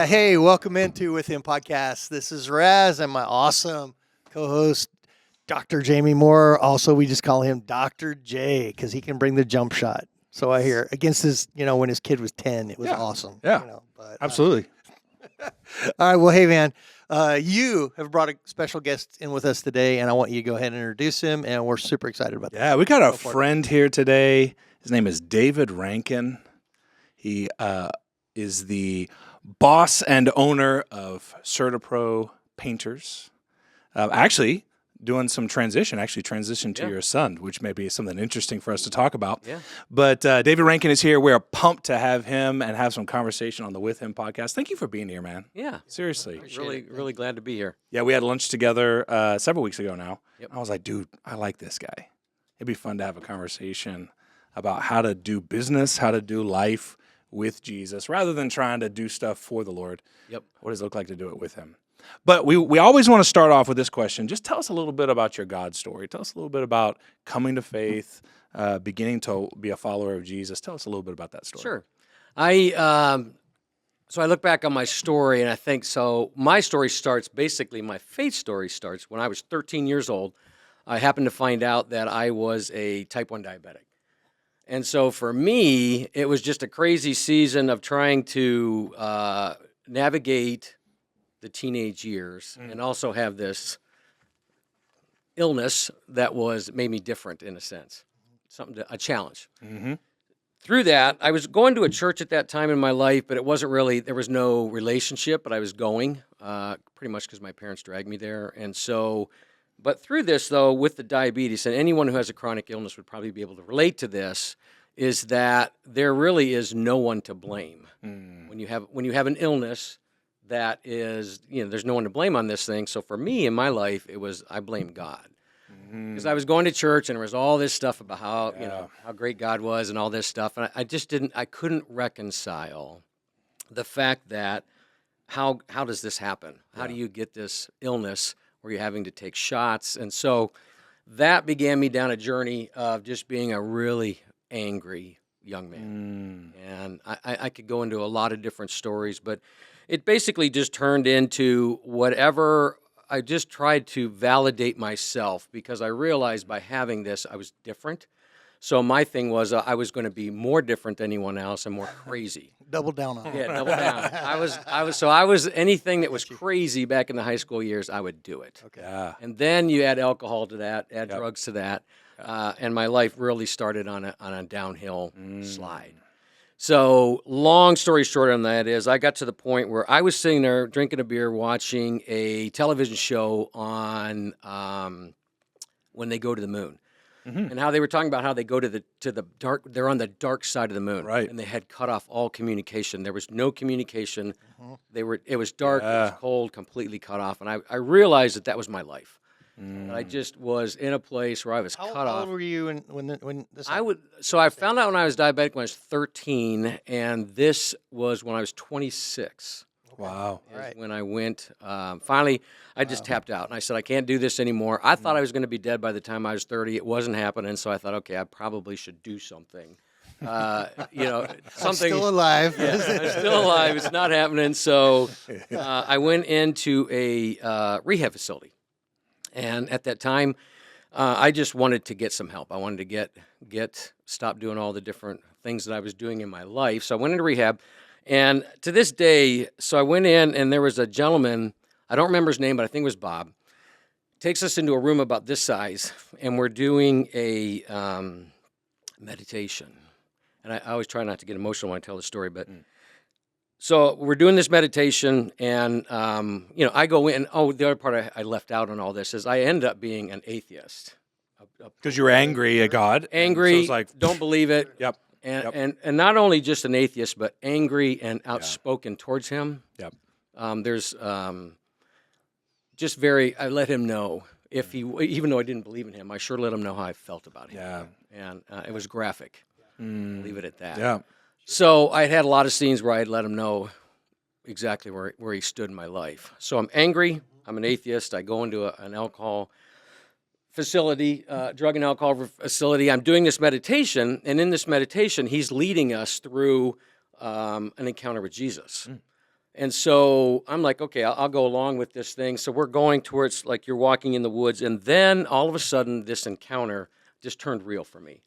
Hey, welcome into With Him podcast. This is Raz and my awesome co-host, Dr. Jamie Moore. Also, we just call him Dr. J because he can bring the jump shot. So I hear against his, when his kid was 10, it was awesome. Yeah, But, absolutely. All right. Well, hey, man, you have brought a special guest in with us today, and I want you to go ahead and introduce him, and we're super excited about that. Yeah, we got a friend here today. His name is David Rankin. He is the boss and owner of CertaPro Painters. Actually, doing some transition to your son, which may be something interesting for us to talk about. Yeah. But David Rankin is here. We're pumped to have him and have some conversation on the With Him podcast. Thank you for being here, man. Yeah. Seriously. Really glad to be here. Yeah, we had lunch together several weeks ago now. Yep. I was like, dude, I like this guy. It'd be fun to have a conversation about how to do business, how to do life with Jesus, rather than trying to do stuff for the Lord. Yep. What does it look like to do it with him? But we always want to start off with this question. Just tell us a little bit about your God story. Tell us a little bit about coming to faith, beginning to be a follower of Jesus. Tell us a little bit about that story. Sure. So I look back on my story, and I think my story starts, basically my faith story starts when I was 13 years old. I happened to find out that I was a type 1 diabetic. And so for me, it was just a crazy season of trying to navigate the teenage years and also have this illness that made me different in a sense, a challenge. Mm-hmm. Through that, I was going to a church at that time in my life, but it wasn't really, there was no relationship, but I was going pretty much because my parents dragged me there. And so, but through this though, with the diabetes, and anyone who has a chronic illness would probably be able to relate to this, is that there really is no one to blame. When you have an illness that is, there's no one to blame on this thing. So for me in my life, I blamed God. Because I was going to church and there was all this stuff about how, how great God was and all this stuff. And I couldn't reconcile the fact that how does this happen? How do you get this illness where you're having to take shots? And so that began me down a journey of just being a really angry young man. And I could go into a lot of different stories, but it basically just turned into whatever. I just tried to validate myself because I realized by having this, I was different. So my thing was I was going to be more different than anyone else and more crazy. Double down on it. Yeah, double down. I was anything that was crazy back in the high school years, I would do it. Okay. Yeah. And then you add alcohol to that, add drugs to that, and my life really started on a downhill slide. So long story short on that is I got to the point where I was sitting there drinking a beer, watching a television show on when they go to the moon. And how they were talking about how they go to the dark, they're on the dark side of the moon. Right. And they had cut off all communication. There was no communication. It was dark, it was cold, completely cut off. And I realized that was my life. I just was in a place where I was cut off. How old were you when this happened? So I found out when I was diabetic when I was 13, and this was when I was 26. Wow. Right. When I went, finally, I just tapped out. And I said, I can't do this anymore. I thought I was going to be dead by the time I was 30. It wasn't happening, so I thought, okay, I probably should do something. Something. I'm still alive. Yeah, I'm still alive. It's not happening. So I went into a rehab facility. And at that time, I just wanted to get some help. I wanted to stop doing all the different things that I was doing in my life. So I went into rehab. And to this day, so I went in and there was a gentleman, I don't remember his name, but I think it was Bob, takes us into a room about this size, and we're doing a meditation. And I always try not to get emotional when I tell the story, but so we're doing this meditation, and I go in. Oh, the other part I left out on all this is I end up being an atheist. Because you were angry at God. Angry, So it's like, don't believe it. Yep. And not only just an atheist, but angry and outspoken towards him. Yep. There's just I let him know even though I didn't believe in him, I sure let him know how I felt about him. Yeah. And it was graphic. Leave it at that. Yeah. So I had a lot of scenes where I'd let him know exactly where he stood in my life. So I'm angry. I'm an atheist. I go into an alcohol facility, drug and alcohol facility. I'm doing this meditation, and in this meditation, he's leading us through an encounter with Jesus. And so I'm like, okay, I'll go along with this thing. So we're going towards, like, you're walking in the woods, and then all of a sudden, this encounter just turned real for me.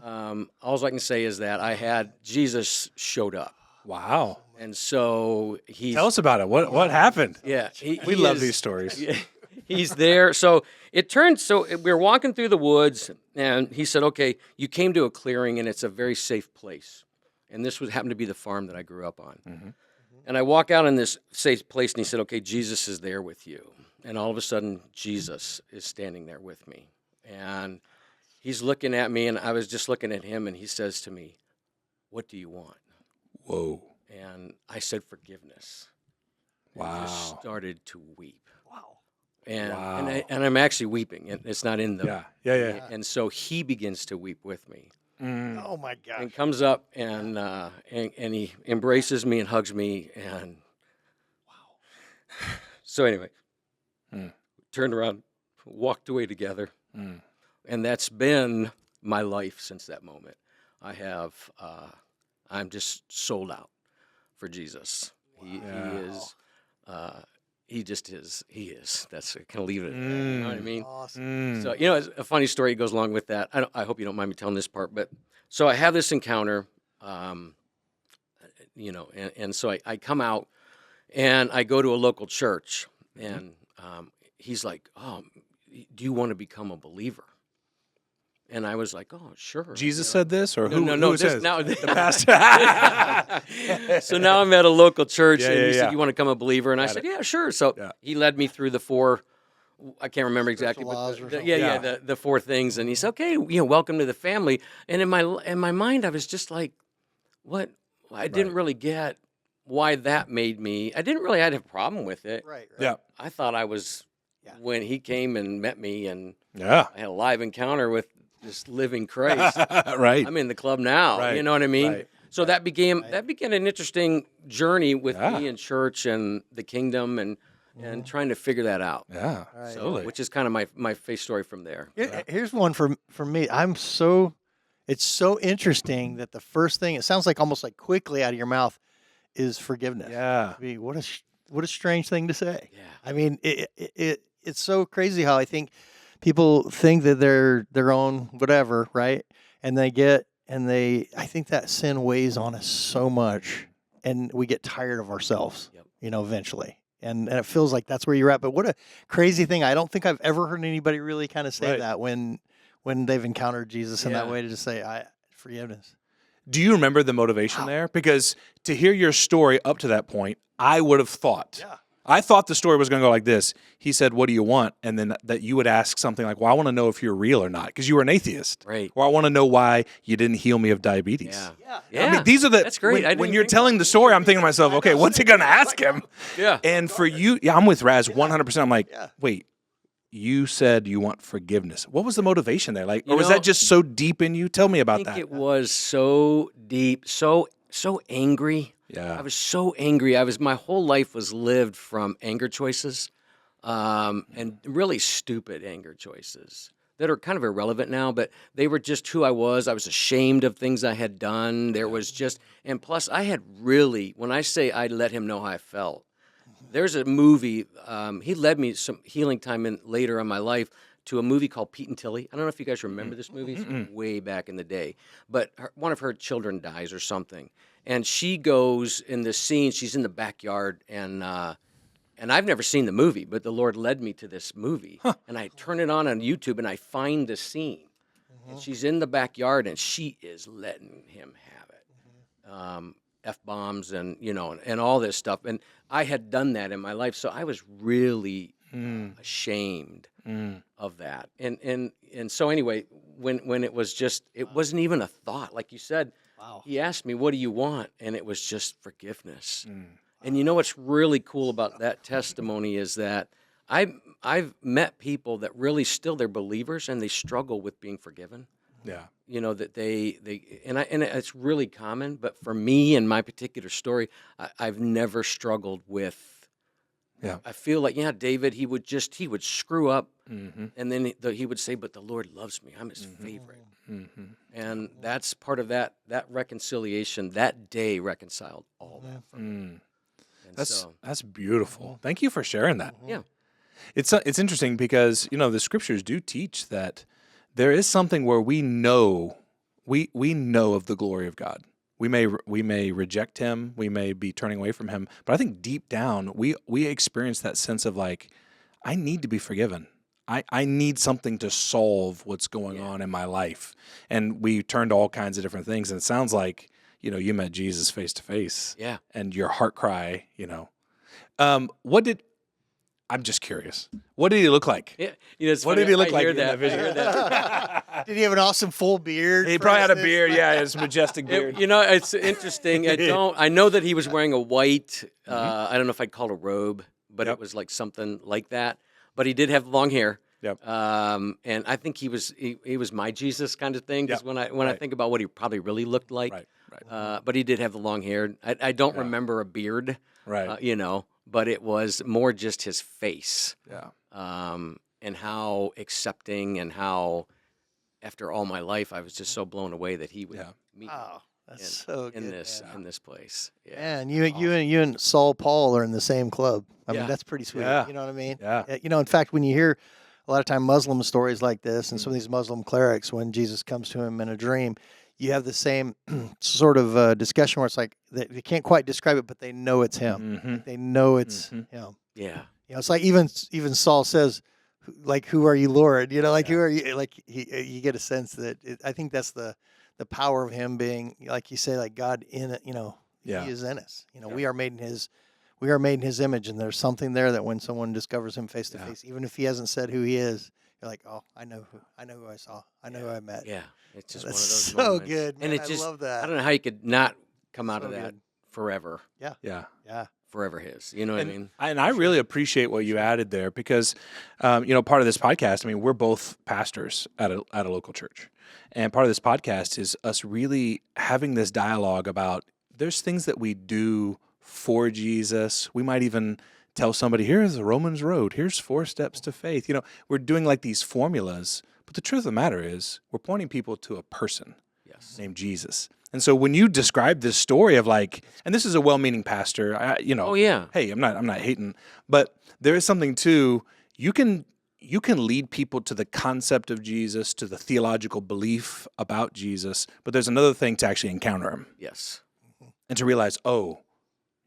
All I can say is that Jesus showed up. Wow. And so Tell us about it. What happened? yeah, We love these stories. He's there. So we're walking through the woods, and he said, okay, you came to a clearing, and it's a very safe place. And this happened to be the farm that I grew up on. Mm-hmm. And I walk out in this safe place, and he said, okay, Jesus is there with you. And all of a sudden, Jesus is standing there with me. And he's looking at me, and I was just looking at him, and he says to me, what do you want? Whoa. And I said, forgiveness. Wow. And I just started to weep. Wow. And I'm actually weeping. And it's not in the... Yeah. And so he begins to weep with me. Mm. Oh my gosh. And comes up and he embraces me and hugs me, and so anyway, turned around, walked away together, and that's been my life since that moment. I'm just sold out for Jesus. He is. He just is. He is. That's, I can leave it at that. You know what I mean? Awesome. So, it's a funny story that goes along with that. I hope you don't mind me telling this part, but so I have this encounter, and so I come out and I go to a local church, and he's like, oh, do you want to become a believer? And I was like, oh, sure. Jesus said this, or who? No. Who says? Now, The pastor. so now I'm at a local church, and he Yeah. said, you want to become a believer? And I said, yeah, sure. So he led me through the 4, I can't remember exactly, laws but or something. the 4 things. And he said, okay, welcome to the family. And in my mind, I was just like, what? I didn't really get why that made me. I didn't really have a problem with it. Right. Yeah. I thought I was, when he came and met me, and Yeah. I had a live encounter with this living Christ. Right. I'm in the club now. Right. You know what I mean? Right. So that began an interesting journey with Yeah. me in church and the kingdom, and trying to figure that out. Yeah. Right. Absolutely. Which is kind of my faith story from there. Here's one for me. It's so interesting that the first thing, it sounds like almost like quickly out of your mouth, is forgiveness. Yeah. I mean, what a strange thing to say. Yeah. I mean, it's so crazy how I think people think that they're their own whatever, right? And I think that sin weighs on us so much, and we get tired of ourselves, eventually. And it feels like that's where you're at. But what a crazy thing. I don't think I've ever heard anybody really kind of say that when they've encountered Jesus in that way, to just say, forgiveness. Do you remember the motivation there? Because to hear your story up to that point, I would have thought. Yeah. I thought the story was going to go like this. He said, what do you want? And then that you would ask something like, well, I want to know if you're real or not, because you were an atheist. Right. Or I want to know why you didn't heal me of diabetes. Yeah. I mean, these are That's great. When you're telling the story, I'm thinking to myself, okay, what's he going to ask him? Yeah. And for you, I'm with Raz 100%. I'm like, wait, you said you want forgiveness. What was the motivation there? Like, or was that just so deep in you? Tell me about that. I think it was so deep, so angry. Yeah. I was so angry. My whole life was lived from anger choices, and really stupid anger choices that are kind of irrelevant now, but they were just who I was. I was ashamed of things I had done. There was just, and plus I had really, when I say I let him know how I felt, there's a movie, he led me some healing time later in my life to a movie called Pete and Tilly. I don't know if you guys remember this movie. It's way back in the day. But one of her children dies or something. And she goes in this scene, she's in the backyard, and I've never seen the movie, but the Lord led me to this movie. And I turn it on YouTube, and I find the scene. And she's in the backyard, and she is letting him have it. F-bombs and, and all this stuff. And I had done that in my life, so I was really ashamed of that. And so anyway, when it was just, it wasn't even a thought. Like you said, he asked me, what do you want? And it was just forgiveness. And you know what's really cool about that testimony is that I've met people that really still, they're believers and they struggle with being forgiven. Yeah. That and it's really common, but for me and my particular story, I've never struggled with. Yeah. I feel like David, he would screw up, and then he would say, "But the Lord loves me. I'm His favorite," and that's part of that reconciliation. That day reconciled all that for me. And That's beautiful. Thank you for sharing that. yeah. It's interesting because the scriptures do teach that there is something where we know of the glory of God. We may reject him, we may be turning away from him, but I think deep down we experience that sense of like, I need to be forgiven. I need something to solve what's going on in my life. And we turn to all kinds of different things. And it sounds like, you met Jesus face to face. Yeah. And your heart cry, I'm just curious. What did he look like? Yeah. It's What funny, did he look I like hear in that vision? I hear that. Did he have an awesome full beard? He for probably had a instance? beard. Yeah, his majestic beard. It's interesting. I know that he was wearing a white, I don't know if I'd call it a robe, but it was like something like that. But he did have long hair. Yep. And I think he was my Jesus kind of thing. Because when I think about what he probably really looked like, Right. but he did have the long hair. I don't remember a beard, Right. But it was more just his face. Yeah. And how accepting and how, after all my life, I was just so blown away that he would meet me Oh, that's so good. in this place. Yeah. Yeah, and you and Saul Paul are in the same club. I mean, Yeah. that's pretty sweet. Yeah. You know what I mean? Yeah. In fact, when you hear a lot of time Muslim stories like this, and some of these Muslim clerics, when Jesus comes to him in a dream, you have the same sort of discussion where it's like they can't quite describe it, but they know it's him. Mm-hmm. They know it's him. Yeah. It's like even Saul says, like, "Who are you, Lord?" Who are you? Like you get a sense that I think that's the power of him being, like you say, like God in it. He is in us. We are made in his image, and there's something there that when someone discovers him face to face, even if he hasn't said who he is, you're like, oh, I know who I saw, I know who I met. Yeah. It's just That's one of those so moments. good, man. And I love that. I don't know how you could not come out So of that good. forever. Yeah. Forever his. You know what I mean? And I really appreciate what you added there because, part of this podcast, we're both pastors at a local church. And part of this podcast is us really having this dialogue about there's things that we do for Jesus. We might even tell somebody, here's the Romans road. Here's 4 steps to faith. We're doing like these formulas. But the truth of the matter is we're pointing people to a person named Jesus. And so when you describe this story of like, and this is a well-meaning pastor, Oh, yeah. hey, I'm not hating, but there is something to, you can lead people to the concept of Jesus, to the theological belief about Jesus, but there's another thing to actually encounter him Yes. and to realize, oh,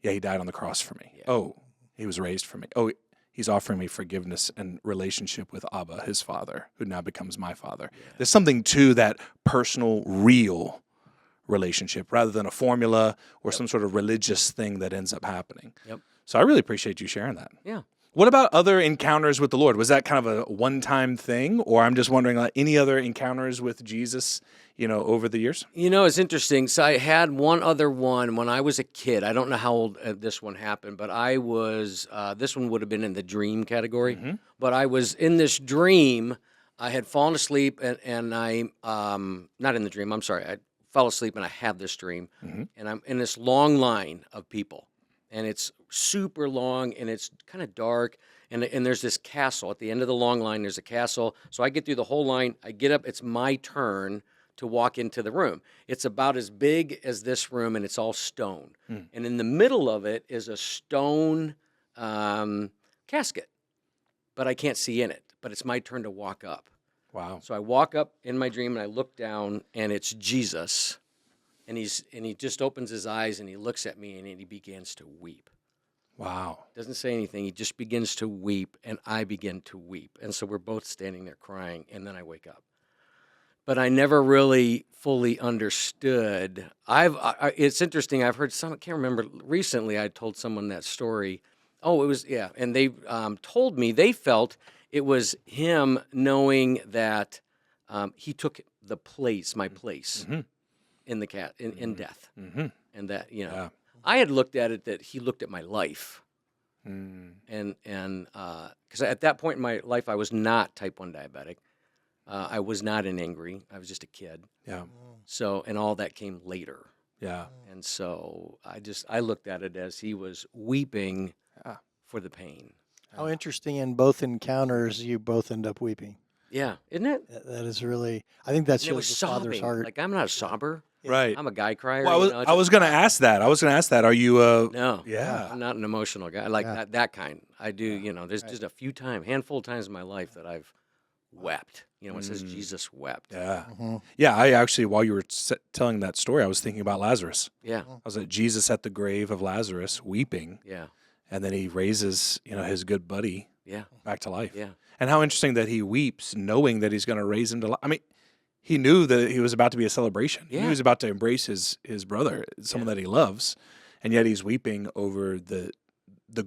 yeah, he died on the cross for me. Yeah. Oh, he was raised for me. Oh, he's offering me forgiveness and relationship with Abba, his father, who now becomes my father. Yeah. There's something to that personal, real relationship rather than a formula or some sort of religious thing that ends up happening. Yep. So I really appreciate you sharing that. Yeah. What about other encounters with the Lord? Was that kind of a one-time thing, or I'm just wondering, like, any other encounters with Jesus, over the years? It's interesting. So I had one other one when I was a kid. I don't know how old this one happened, but I was, this one would have been in the dream category. Mm-hmm. But I was in this dream. I had fallen asleep, and I, not in the dream, I'm sorry. I fell asleep, and I had this dream. Mm-hmm. And I'm in this long line of people. And it's super long, and it's kind of dark, and there's this castle. At the end of the long line, there's a castle. So I get through the whole line. I get up. It's my turn to walk into the room. It's about as big as this room, and it's all stone. Mm. And in the middle of it is a stone casket, but I can't see in it. But it's my turn to walk up. Wow. So I walk up in my dream, and I look down, and it's Jesus. And he just opens his eyes and he looks at me and he begins to weep. Wow. Doesn't say anything. He just begins to weep, and I begin to weep. And so we're both standing there crying, and then I wake up. But I never really fully understood. It's interesting. I've heard some. I can't remember. Recently, I told someone that story. Oh, it was and they told me they felt it was him knowing that he took the place, my place. Mm-hmm. In death, mm-hmm. And that I had looked at it that he looked at my life, and because at that point in my life I was not type 1 diabetic, I was not angry, I was just a kid. Yeah. So and all that came later. Yeah. And so I looked at it as he was weeping for the pain. How interesting! In both encounters, you both end up weeping. Yeah, isn't it? That is really. I think that shows the sobbing. Father's heart. Like I'm not a sobber. Right. I'm a guy crier. Well, I was going to ask that. Are you no, yeah. I'm not an emotional guy like Yeah. that kind. I do, there's just a handful of times in my life that I've wept. When it says Jesus wept. Yeah. Mm-hmm. Yeah, I actually, while you were telling that story, I was thinking about Lazarus. Yeah, I was at Jesus at the grave of Lazarus, weeping, yeah, and then he raises, his good buddy yeah, back to life. yeah. And how interesting that he weeps, knowing that he's going to raise him to life. I mean, he knew that he was about to be a celebration. He knew Yeah. he was about to embrace his brother, someone that he loves, and yet he's weeping over the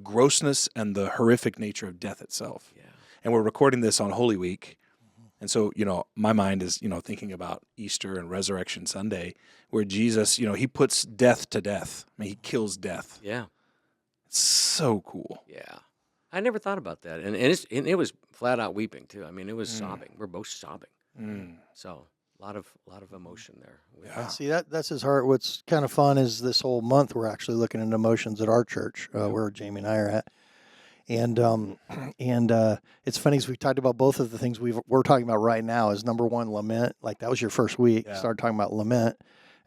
grossness and the horrific nature of death itself. Yeah. And we're recording this on Holy Week. And so, my mind is, thinking about Easter and Resurrection Sunday, where Jesus, he puts death to death. I mean, he kills death. Yeah. It's so cool. Yeah. I never thought about that. And it was flat out weeping too. I mean, it was sobbing. We're both sobbing. So a lot of emotion there. Yeah. See, that's his heart. What's kind of fun is this whole month we're actually looking at emotions at our church, where Jamie and I are at. And it's funny as we talked about both of the things we're talking about right now is number one, lament. Like that was your first week. Yeah. Started talking about lament,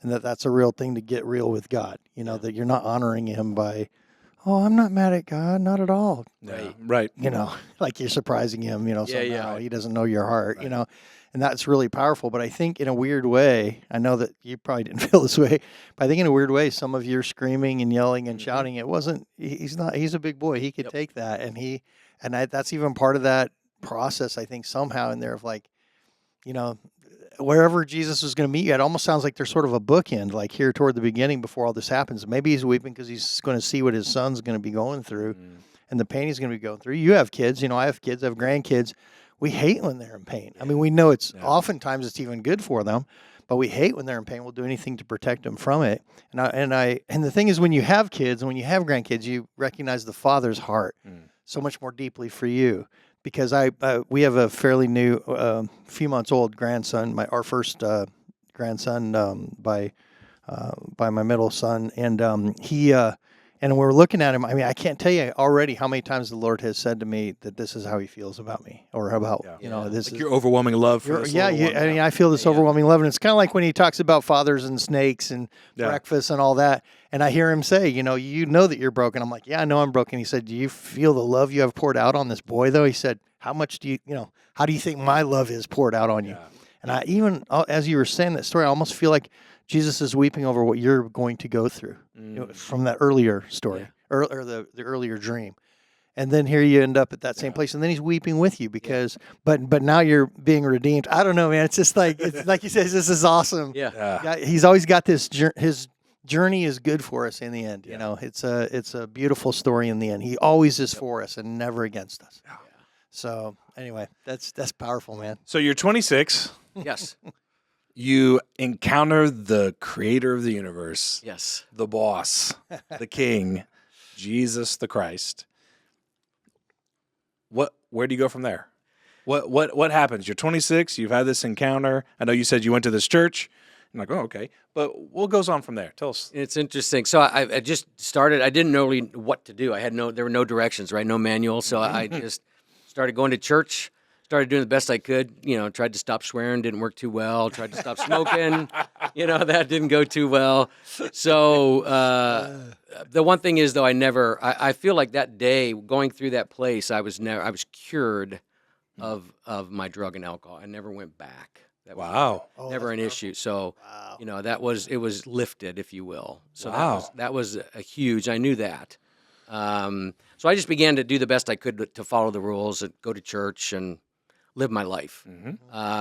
and that's a real thing to get real with God. That you're not honoring Him by, oh, I'm not mad at God, not at all. Yeah. Right. Like you're surprising Him. Somehow yeah. He doesn't know your heart. Right. And that's really powerful. But I think in a weird way, I know that you probably didn't feel this way, but I think in a weird way, some of your screaming and yelling and shouting, it wasn't, he's a big boy. He could take that. And that's even part of that process, I think, somehow in there of like, wherever Jesus was going to meet you, it almost sounds like there's sort of a bookend, like here toward the beginning before all this happens. Maybe he's weeping because he's going to see what his son's going to be going through and the pain he's going to be going through. You have kids, I have kids, I have grandkids. We hate when they're in pain. I mean, we know oftentimes it's even good for them, but we hate when they're in pain. We'll do anything to protect them from it. And the thing is, when you have kids and when you have grandkids, you recognize the father's heart so much more deeply for you. Because we have a fairly new, few months old grandson, our first grandson by my middle son, and he. And we're looking at him. I mean, I can't tell you already how many times the Lord has said to me that this is how He feels about me, or about this Like your overwhelming love for this little one. I mean, I feel this overwhelming love, and it's kind of like when He talks about fathers and snakes and breakfast and all that. And I hear Him say, you know that you're broken. I'm like, yeah, I know I'm broken. He said, do you feel the love you have poured out on this boy, though? He said, how much do how do you think my love is poured out on you? And I even, as you were saying that story, I almost feel like Jesus is weeping over what you're going to go through from that earlier story or the earlier dream. And then here you end up at that same place, and then He's weeping with you because, but now you're being redeemed. I don't know, man. It's just like, like He says, this is awesome. Yeah. He's always got this, his journey is good for us in the end. It's a beautiful story in the end. He always is for us and never against us. Yeah. So anyway, that's powerful, man. So you're 26. Yes. You encounter the creator of the universe. Yes. The boss, the king, Jesus the Christ. Where do you go from there? What happens? You're 26, you've had this encounter. I know you said you went to this church. I'm like, oh, okay. But what goes on from there? Tell us. It's interesting. So I just started, I didn't know really what to do. There were no directions, right? No manual. So I just started going to church. Started doing the best I could, tried to stop swearing, didn't work too well. Tried to stop smoking, that didn't go too well. So the one thing is, though, I feel like that day going through that place, I was cured of my drug and alcohol. I never went back. That was never an issue. So, it was lifted, if you will. So that was a huge, I knew that. So I just began to do the best I could to follow the rules and go to church and live my life.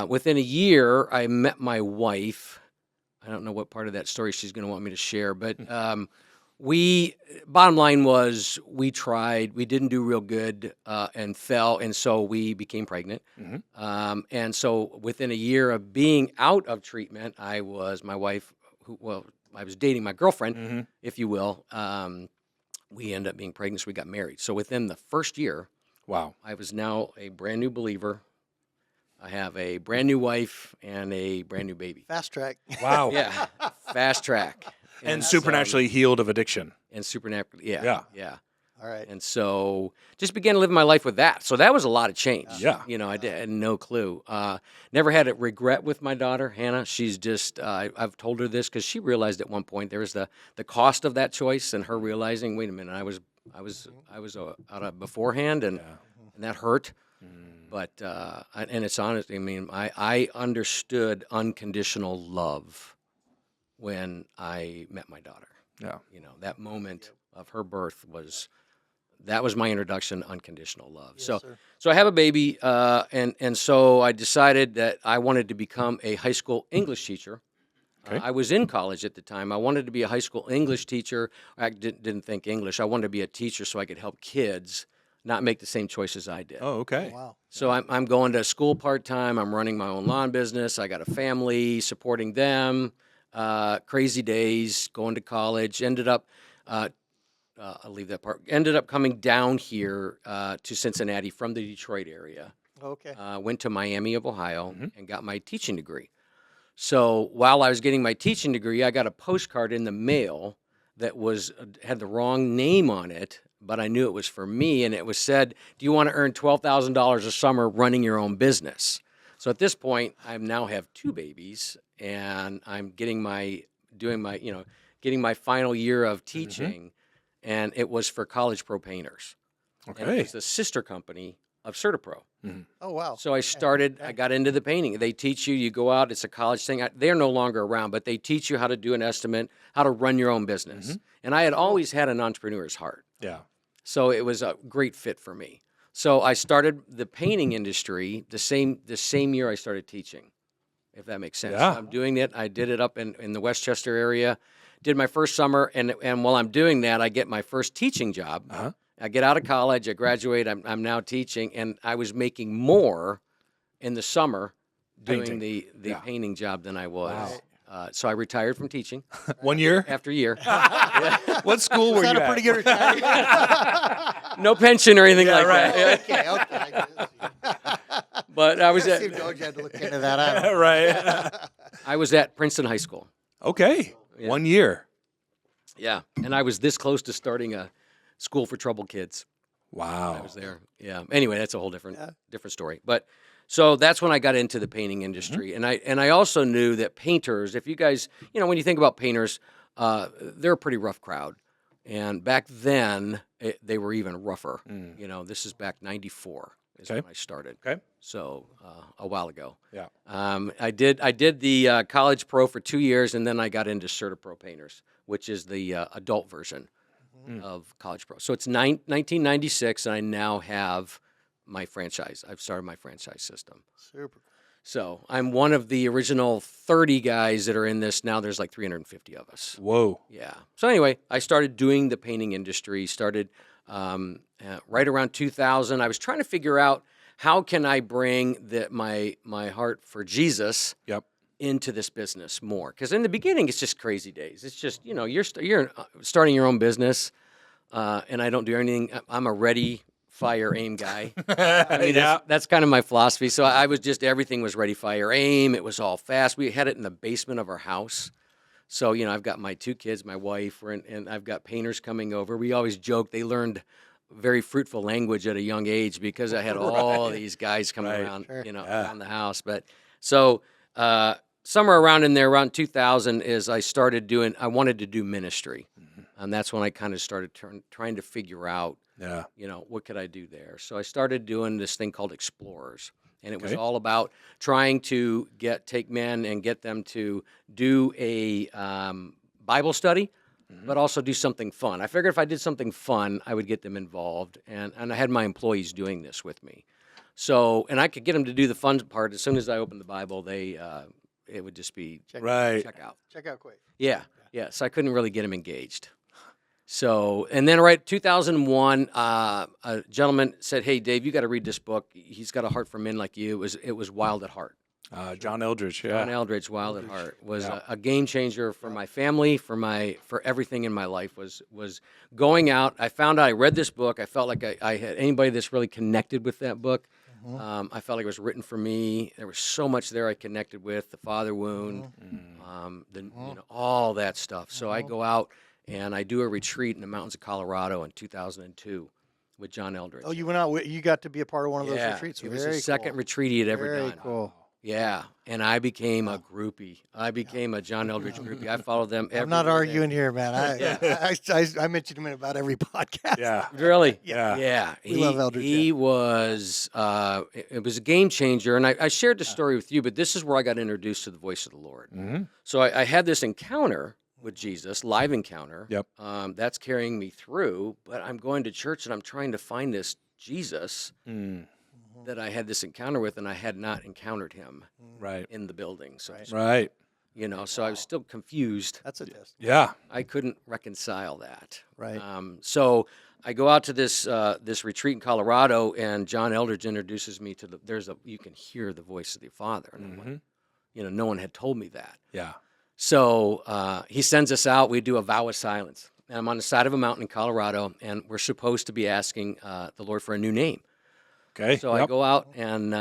Within a year, I met my wife. I don't know what part of that story she's going to want me to share, but bottom line was we tried, we didn't do real good and fell, and so we became pregnant. And so within a year of being out of treatment, I was dating my girlfriend, if you will. We ended up being pregnant, so we got married. So within the first year, I was now a brand new believer. I have a brand new wife and a brand new baby. Fast track. Wow. Yeah, fast track. And supernaturally healed of addiction. And supernaturally, yeah. All right. And so just began living my life with that. So that was a lot of change. Yeah. I had no clue. Never had a regret with my daughter, Hannah. She's just, I've told her this because she realized at one point there was the cost of that choice and her realizing, wait a minute, I was out of beforehand and that hurt. But, and it's honest, I mean, I understood unconditional love when I met my daughter. Yeah. That moment of her birth that was my introduction to unconditional love. Yes, So I have a baby, and so I decided that I wanted to become a high school English teacher. Okay. I was in college at the time. I wanted to be a high school English teacher. I didn't think English. I wanted to be a teacher so I could help kids not make the same choices I did. Oh, okay. Wow. So I'm going to school part-time. I'm running my own lawn business. I got a family, supporting them. Crazy days, going to college. Ended up, I'll leave that part. Ended up coming down here to Cincinnati from the Detroit area. Okay. Went to Miami of Ohio and got my teaching degree. So while I was getting my teaching degree, I got a postcard in the mail that had the wrong name on it, but I knew it was for me, and it was said, "Do you want to earn $12,000 a summer running your own business?" So at this point, I now have 2 babies, and I'm getting my final year of teaching, and it was for CertaPro Painters. And Okay. it's the sister company of CertaPro. Oh, wow. So I got into the painting. They teach you go out, it's a college thing. They're no longer around, but they teach you how to do an estimate, how to run your own business. And I had always had an entrepreneur's heart. Yeah. So it was a great fit for me. So I started the painting industry the same year I started teaching, if that makes sense. Yeah. I'm doing it. I did it up in the Westchester area. Did my first summer, and while I'm doing that, I get my first teaching job. Uh-huh. I get out of college, I graduate, I'm now teaching, and I was making more in the summer doing Painting. the Yeah. painting job than I was. Wow. So I retired from teaching 1 year? after a year. What school were Is you that a at? pretty good retirement? No pension or anything Yeah, like right. that. Okay. But I was Steve at told you had to look into that. I don't know. Right. I was at Princeton High School. Okay. Yeah. 1 year. Yeah, and I was this close to starting a school for troubled kids. I Wow. was there. Yeah. Anyway, that's a whole different story. But so that's when I got into the painting industry, and I also knew that painters. If you guys, when you think about painters, they're a pretty rough crowd, and back then they were even rougher. This is back '94 is Okay. when I started. Okay. So a while ago. Yeah. I did the college pro for 2 years, and then I got into CertaPro Painters, which is the adult version of College Pro. So it's 1996, and I now have my franchise. I've started my franchise system. Super. So I'm one of the original 30 guys that are in this. Now there's like 350 of us. Whoa. Yeah. So anyway, I started doing the painting industry, started right around 2000. I was trying to figure out how can I bring my heart for Jesus Yep. into this business more, because in the beginning it's just crazy days. It's just you're starting your own business, and I don't do anything. I'm a ready, fire, aim guy. I mean, Yeah. that's kind of my philosophy. So I was just everything was ready, fire, aim. It was all fast. We had it in the basement of our house. So I've got my 2 kids, my wife, and I've got painters coming over. We always joke they learned very fruitful language at a young age because I had all these guys coming Right. around, Sure. around the house. But so. Somewhere around in there, around 2000, is I wanted to do ministry. And that's when I kind of started trying to figure out, Yeah. what could I do there? So I started doing this thing called Explorers. And it was Okay. all about trying to take men and get them to do a Bible study, but also do something fun. I figured if I did something fun, I would get them involved. And I had my employees doing this with me. So, and I could get them to do the fun part. As soon as I opened the Bible, it would just be Right. check out. Check out quick. Yeah. So I couldn't really get them engaged. So, and then right 2001, a gentleman said, "Hey, Dave, you got to read this book. He's got a heart for men like you." It was Wild at Heart. John Eldridge. Yeah. John Eldridge, Wild at Heart, was Yeah. a game changer for my family, for everything in my life. Was going out. I found out I read this book. I felt like I had anybody that's really connected with that book. I felt like it was written for me. There was so much there I connected with, the father wound, all that stuff. So I go out and I do a retreat in the mountains of Colorado in 2002 with John Eldridge. Oh, you went out. You got to be a part of one of those Yeah, retreats. it was Very the second cool. retreat he had ever Very done. cool. Yeah, and I became a groupie. I became a John Eldridge groupie. I followed them everywhere. I'm not arguing they- here, man. I mentioned him in about every podcast. Yeah. Really? Yeah. Yeah. We love Eldridge, He was, it was a game changer. And I shared the story with you, but this is where I got introduced to the voice of the Lord. Mm-hmm. So I had this encounter with Jesus, live encounter. Yep. That's carrying me through, but I'm going to church and I'm trying to find this Jesus that I had this encounter with, and I had not encountered him Right. in the building. So, Right. so I was still confused. That's a test. Yeah. I couldn't reconcile that. Right. So I go out to this this retreat in Colorado, and John Eldridge introduces me to you can hear the voice of the Father, and I'm like, no one had told me that. Yeah. So he sends us out. We do a vow of silence, and I'm on the side of a mountain in Colorado, and we're supposed to be asking the Lord for a new name. Okay. So I go out and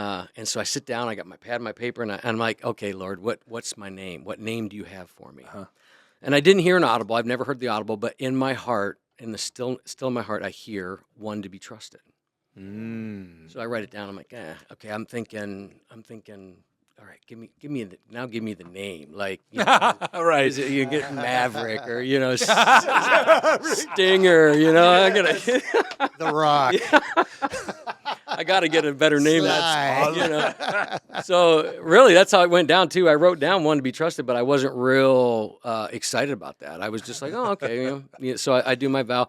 so I sit down. I got my pad, and my paper, and I'm like, okay, Lord, what's my name? What name do you have for me? And I didn't hear an audible. I've never heard the audible, but in my heart, in the still in my heart, I hear one to be trusted. So I write it down. I'm like, okay. I'm thinking. All right, give me the name. Like, Right. is it, you get Maverick or Stinger. I gotta. The Rock. I got to get a better name. Sly. So really, that's how it went down too. I wrote down one to be trusted, but I wasn't real excited about that. I was just like, oh, okay. So I do my vow.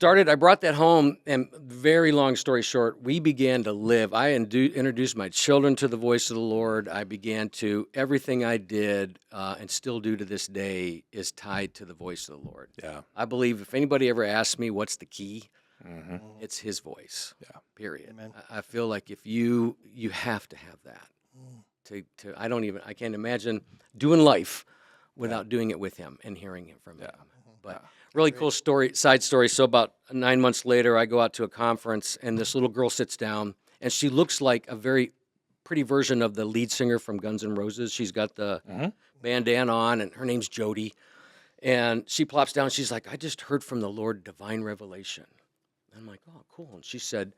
I brought that home, and very long story short, we began to live. I introduced my children to the voice of the Lord. I began to, everything I did and still do to this day is tied to the voice of the Lord. Yeah. I believe if anybody ever asks me what's the key, it's his voice. Yeah. Period. Amen. I feel like if you have to have that. I can't imagine doing life without doing it with him and hearing it from him. But really cool side story. So about 9 months later, I go out to a conference, and this little girl sits down, and she looks like a very pretty version of the lead singer from Guns N' Roses. She's got the bandana on, and her name's Jody. And she plops down. She's like, I just heard from the Lord divine revelation. I'm like, oh, cool. And she said,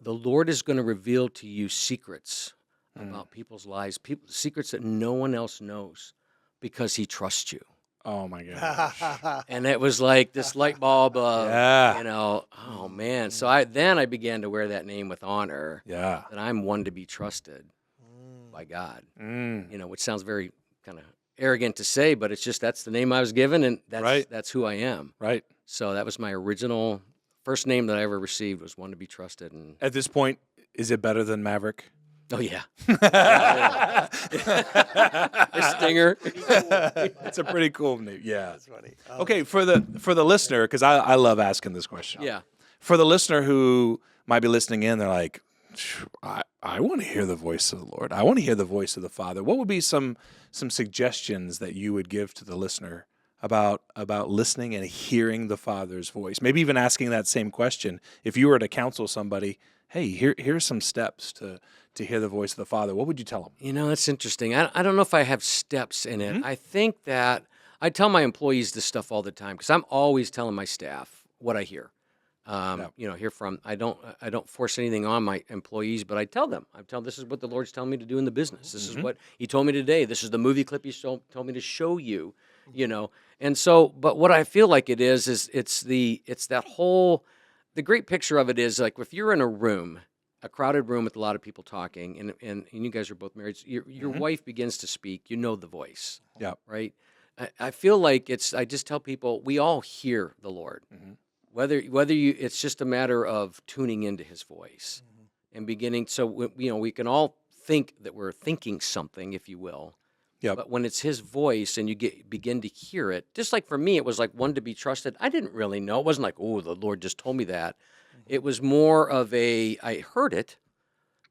the Lord is going to reveal to you secrets about people's lives, secrets that no one else knows because he trusts you. Oh my gosh. And it was like this light bulb of, Yeah. oh man. So I began to wear that name with honor. Yeah. That I'm one to be trusted by God. Which sounds very kind of arrogant to say, but it's just that's the name I was given, and that's who I am. Right. So that was my original first name that I ever received, was one to be trusted. And At this point, is it better than Maverick? oh yeah, or Stinger. It's a pretty cool name. Yeah. That's funny. Okay, for the listener, because I love asking this question. Yeah. For the listener who might be listening in, they're like, I want to hear the voice of the Lord. I want to hear the voice of the Father. What would be some suggestions that you would give to the listener about listening and hearing the Father's voice? Maybe even asking that same question. If you were to counsel somebody, hey, here's some steps to hear the voice of the Father, what would you tell them? That's interesting. I don't know if I have steps in it. I think that I tell my employees this stuff all the time because I'm always telling my staff what I hear. Hear from. I don't force anything on my employees, but I tell them. This is what the Lord's telling me to do in the business. This is what He told me today. This is the movie clip He told me to show you. And so, but what I feel like it's that whole. The great picture of it is like if you're in a room, a crowded room with a lot of people talking, and you guys are both married. Your wife begins to speak. You know the voice. Yeah. Right. I feel like I just tell people we all hear the Lord. Whether you, it's just a matter of tuning into His voice and beginning. So we can all think that we're thinking something, if you will. Yeah. But when it's His voice and you begin to hear it, just like for me, it was like one to be trusted. I didn't really know. It wasn't like, oh, the Lord just told me that. It was more of I heard it,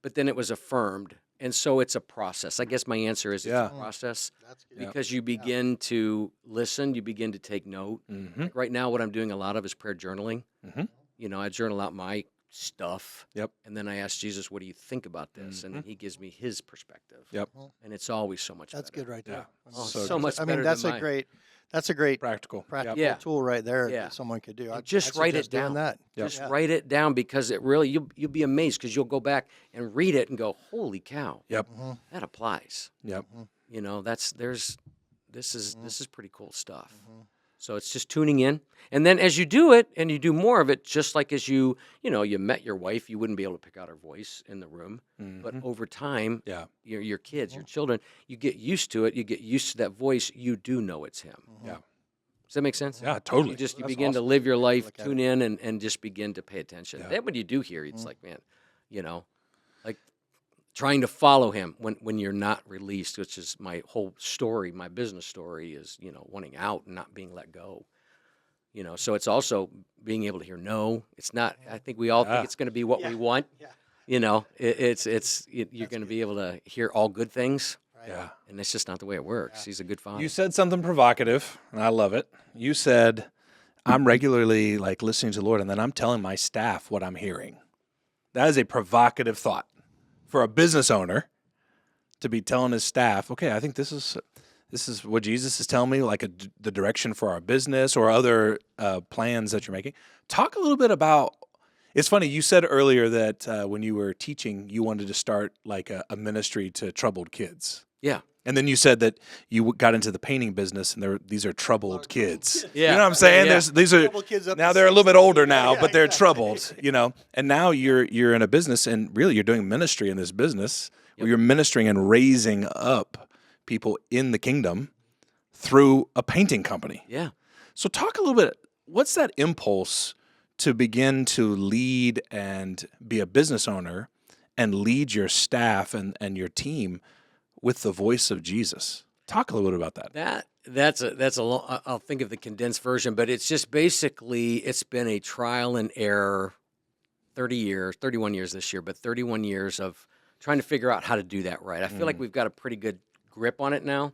but then it was affirmed. And so it's a process. I guess my answer is it's a process. That's good. Because you begin to listen, you begin to take note. Like right now, what I'm doing a lot of is prayer journaling. I journal out my stuff. Yep. And then I ask Jesus, what do you think about this? And then He gives me His perspective. Yep. And it's always so much That's better. good right there. Oh, So so much I better mean, that's than a great. That's a great Practical. practical Yeah. tool right there Yeah. that someone could do. And I'd just write it suggest doing down. That. Yep. Just write it down, because it really you'll be amazed, because you'll go back and read it and go, holy cow, Yep. that applies. Yep. You know, this is pretty cool stuff. So it's just tuning in, and then as you do it and you do more of it, just like as you met your wife, you wouldn't be able to pick out her voice in the room, but over time, Yeah. your kids, your children, you get used to it. You get used to that voice. You do know it's him. Yeah. Does that make sense? Yeah, totally. You That's begin to awesome. live your life, Look at tune in, and just begin to pay attention. Yeah. Then when you do hear, it's like, man, like trying to follow him when you're not released, which is my whole story. My business story is, wanting out and not being let go. So it's also being able to hear no. It's not. I think we all think it's going to be what we want. Yeah. You're going to be able to hear all good things, Right. Yeah. and it's just not the way it works. He's a good father. You said something provocative, and I love it. You said, I'm regularly listening to the Lord, and then I'm telling my staff what I'm hearing. That is a provocative thought for a business owner to be telling his staff, okay, I think this is what Jesus is telling me, the direction for our business or other plans that you're making. Talk a little bit about. It's funny, you said earlier that when you were teaching, you wanted to start a ministry to troubled kids. Yeah. And then you said that you got into the painting business, and these are troubled kids. Yeah. You know what I'm saying? Yeah. These are Troubled kids up now to they're a little bit 16. older now, Yeah, but they're exactly. troubled. And now you're in a business, and really you're doing ministry in this business where you're ministering and raising up people in the kingdom through a painting company. Yeah. So talk a little bit. What's that impulse to begin to lead and be a business owner and lead your staff and your team with the voice of Jesus? Talk a little bit about that. That's a long. I'll think of the condensed version, but it's just basically it's been a trial and error, 31 years this year, but 31 years of trying to figure out how to do that right. I feel like we've got a pretty good grip on it now.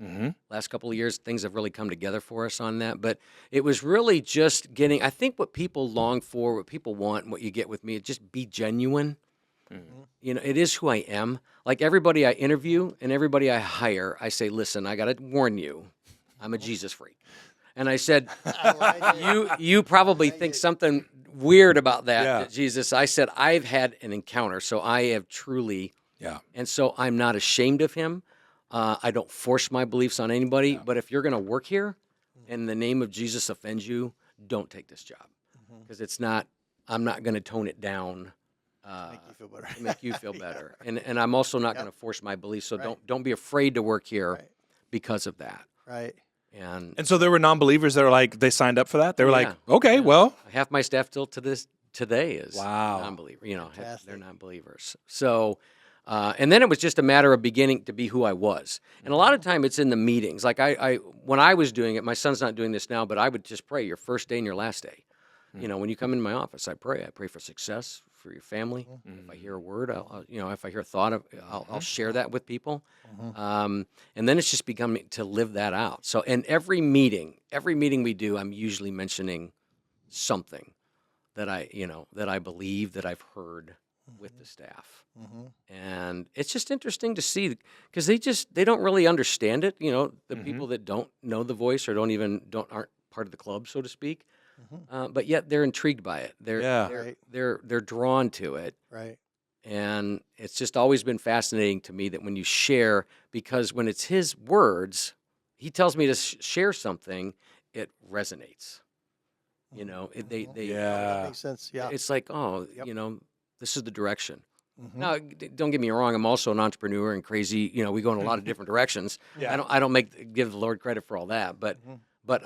Last couple of years, things have really come together for us on that. But it was really just getting. I think what people long for, what people want, and what you get with me, is just be genuine. It is who I am. Like everybody I interview and everybody I hire, I say, listen, I got to warn you, I'm a Jesus freak. And I said, you probably think something weird about that, Jesus. I said, I've had an encounter, so I have truly, and so I'm not ashamed of him. I don't force my beliefs on anybody, but if you're going to work here and the name of Jesus offends you, don't take this job. Because I'm not going to tone it down. Make you feel better. To make you feel better. And I'm also not going to force my beliefs. So don't be afraid to work here because of that. Right. And And so there were non-believers that were they signed up for that. They were like, okay, well, half my staff till today is Wow. non-believer. They're Fantastic. non-believers. So, and then it was just a matter of beginning to be who I was. And a lot of time it's in the meetings. Like when I was doing it, my son's not doing this now, but I would just pray your first day and your last day. When you come in my office, I pray. I pray for success for your family. If I hear a word, if I hear a thought, I'll share that with people. And then it's just becoming to live that out. So, in every meeting we do, I'm usually mentioning something that I believe that I've heard with the staff. And it's just interesting to see because they don't really understand it. The people that don't know the voice or aren't part of the club, so to speak. But yet they're intrigued by it. They're drawn to it. Right. And it's just always been fascinating to me that when you share, because when it's his words, he tells me to share something, it resonates. They That makes sense. Yeah. it's like, this is the direction. Now, don't get me wrong. I'm also an entrepreneur and crazy. We go in a lot of different directions. Yeah. I don't give the Lord credit for all that, but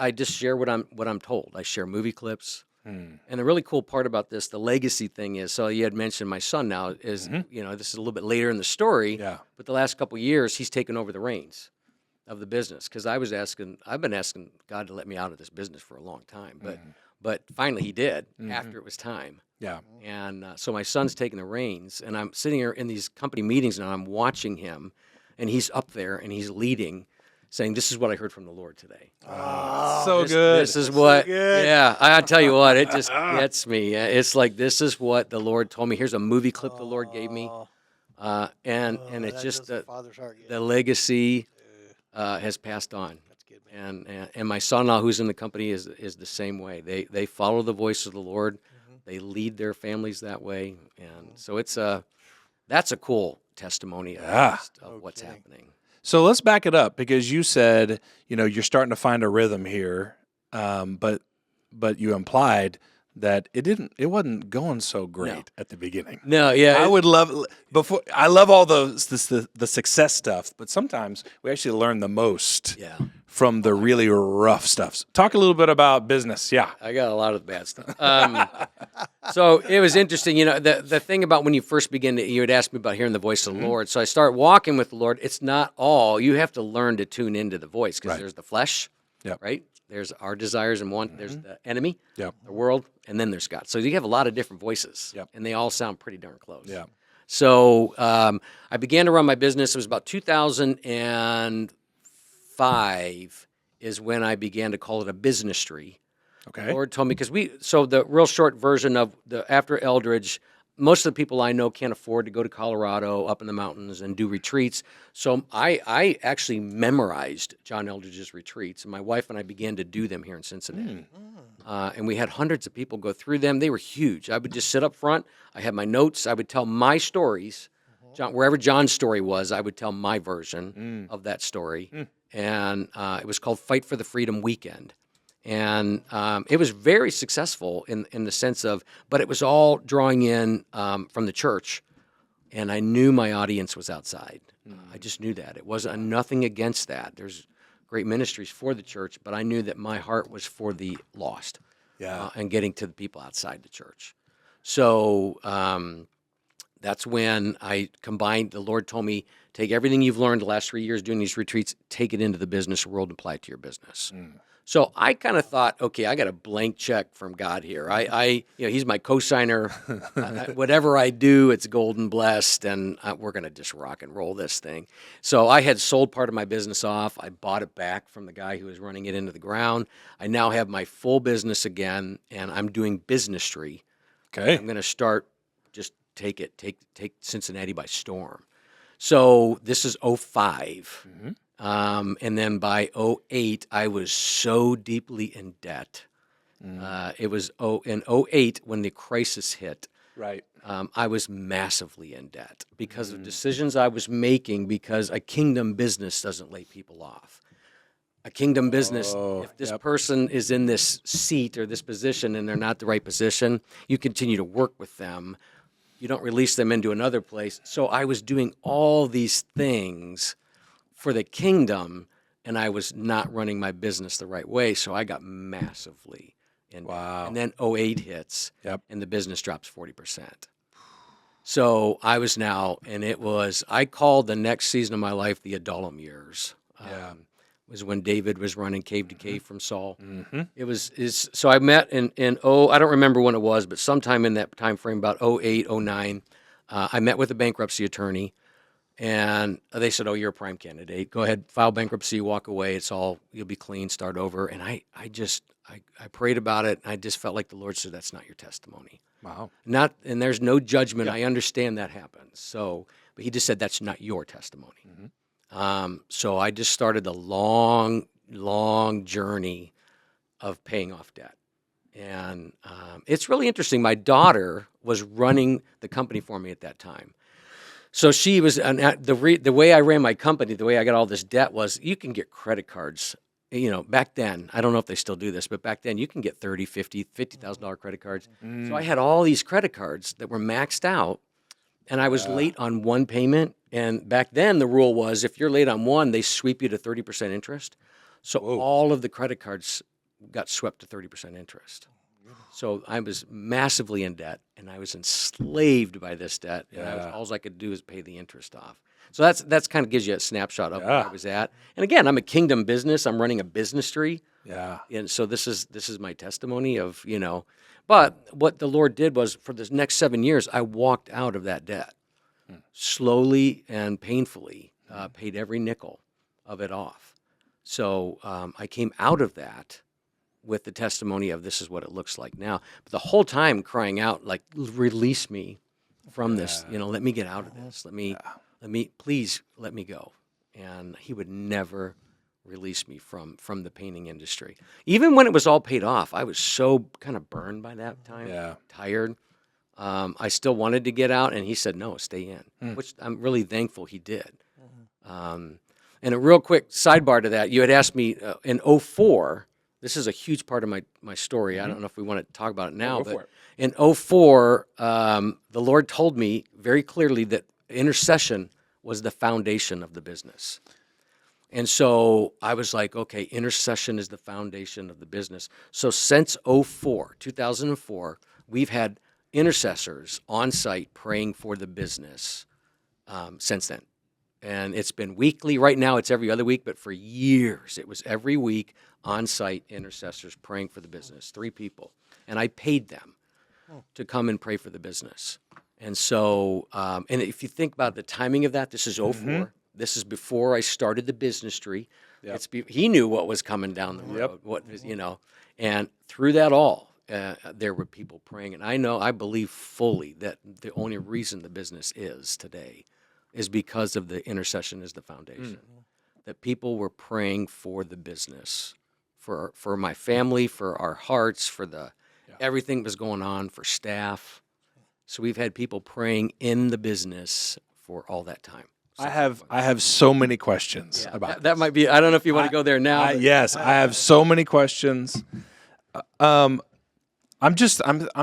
I just share what I'm told. I share movie clips. And the really cool part about this, the legacy thing is, so you had mentioned my son now is, this is a little bit later in the story. Yeah. But the last couple of years, he's taken over the reins of the business because I've been asking God to let me out of this business for a long time, but finally he did after it was time. Yeah. And so my son's taking the reins, and I'm sitting here in these company meetings, and I'm watching him, and he's up there, and he's leading, saying, "This is what I heard from the Lord today." So good. This is what. good. Yeah, I tell you what, it just gets me. It's like this is what the Lord told me. Here's a movie clip the Lord gave me, and it's That just does the Father's heart. the legacy has passed on. That's good, man. And my son-in-law, who's in the company, is the same way. They follow the voice of the Lord. They lead their families that way, and so that's a cool testimony of what's happening. So let's back it up, because you said, you're starting to find a rhythm here, but you implied that it wasn't going so great at the beginning. No, yeah. I would love I love all the success stuff, but sometimes we actually learn the most from the really rough stuff. Talk a little bit about business. Yeah. I got a lot of bad stuff. So it was interesting, the thing about when you first begin you had asked me about hearing the voice of the Lord. So I start walking with the Lord. It's not all. You have to learn to tune into the voice, because there's the flesh, right? There's our desires and want. There's the enemy, the world, and then there's God. So you have a lot of different voices, and they all sound pretty darn close. Yeah. So I began to run my business. It was about 2005 is when I began to call it a Biznistry. Okay. The Lord told me, so the real short version of after Eldridge, most of the people I know can't afford to go to Colorado up in the mountains and do retreats. So I actually memorized John Eldridge's retreats, and my wife and I began to do them here in Cincinnati. And we had hundreds of people go through them. They were huge. I would just sit up front. I had my notes. I would tell my stories. Wherever John's story was, I would tell my version of that story. And it was called Fight for the Freedom Weekend. And it was very successful in the sense of, but it was all drawing in from the church, and I knew my audience was outside. I just knew that. It wasn't nothing against that. There's great ministries for the church, but I knew that my heart was for the lost, and getting to the people outside the church. So that's when I combined. The Lord told me, take everything you've learned the last 3 years doing these retreats, take it into the business world, and apply it to your business. So I kind of thought, okay, I got a blank check from God here. He's my co-signer. Whatever I do, it's golden blessed, and we're going to just rock and roll this thing. So I had sold part of my business off. I bought it back from the guy who was running it into the ground. I now have my full business again, and I'm doing Biznistry. Okay. I'm going to start, just take Cincinnati by storm. So this is 05. And then by 08, I was so deeply in debt. It was in 08 when the crisis hit. Right. I was massively in debt because of decisions I was making, because a kingdom business doesn't lay people off. A kingdom business, if this person is in this seat or this position and they're not the right position, you continue to work with them. You don't release them into another place. So I was doing all these things for the kingdom, and I was not running my business the right way, so I got massively in debt. And then 08 hits, and the business drops 40%. So I was now, and I called the next season of my life the Adullam years. Was when David was running cave to cave from Saul. So I met in I don't remember when it was, but sometime in that time frame, about 08, 09, I met with a bankruptcy attorney. And they said, "Oh, you're a prime candidate. Go ahead, file bankruptcy, walk away. You'll be clean, start over." And I prayed about it. And I just felt like the Lord said, "That's not your testimony." Wow. And there's no judgment. I understand that happens. But He just said, "That's not your testimony." So I just started a long, long journey of paying off debt. And it's really interesting. My daughter was running the company for me at that time. So she was, the way I ran my company, the way I got all this debt was, you can get credit cards. Back then, I don't know if they still do this, but back then you can get $30,000, $50,000 credit cards. So I had all these credit cards that were maxed out, and I was late on one payment. And back then the rule was, if you're late on one, they sweep you to 30% interest. So all of the credit cards got swept to 30% interest. So I was massively in debt, and I was enslaved by this debt. And all I could do is pay the interest off. So that's kind of gives you a snapshot of where I was at. And again, I'm a kingdom business. I'm running a Biznistry. And so this is my testimony of, But what the Lord did was, for the next 7 years, I walked out of that debt slowly and painfully. Paid every nickel of it off. So I came out of that with the testimony of, this is what it looks like now. But the whole time crying out, like, release me from this, let me get out of this. Please let me go. And He would never release me from the painting industry. Even when it was all paid off, I was so kind of burned by that time, tired. I still wanted to get out, and he said, no, stay in, which I'm really thankful he did. And a real quick sidebar to that, you had asked me in '04, this is a huge part of my story. I don't know if we want to talk about it now, but in '04, the Lord told me very clearly that intercession was the foundation of the business. And so I was like, okay, intercession is the foundation of the business. So since 2004, we've had intercessors on site praying for the business since then. And it's been weekly. Right now it's every other week, but for years it was every week on site intercessors praying for the business, 3 people. And I paid them to come and pray for the business. And so, and if you think about the timing of that, this is '04. This is before I started the Biznistry. He knew what was coming down the road, what was, and through that all, there were people praying. And I believe fully that the only reason the business is today is because of the intercession as the foundation. That people were praying for the business, for my family, for our hearts, for everything that was going on, for staff. So we've had people praying in the business for all that time. I have so many questions about that. Might be. I don't know if you want to go there now. Yes, I have so many questions. I'm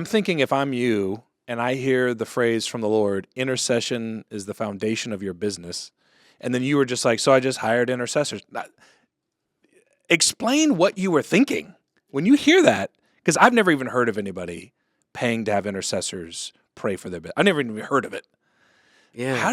thinking if I'm you and I hear the phrase from the Lord, intercession is the foundation of your business, and then you were just like, so I just hired intercessors. Explain what you were thinking when you hear that, because I've never even heard of anybody paying to have intercessors pray for their business. I never even heard of it. Yeah. How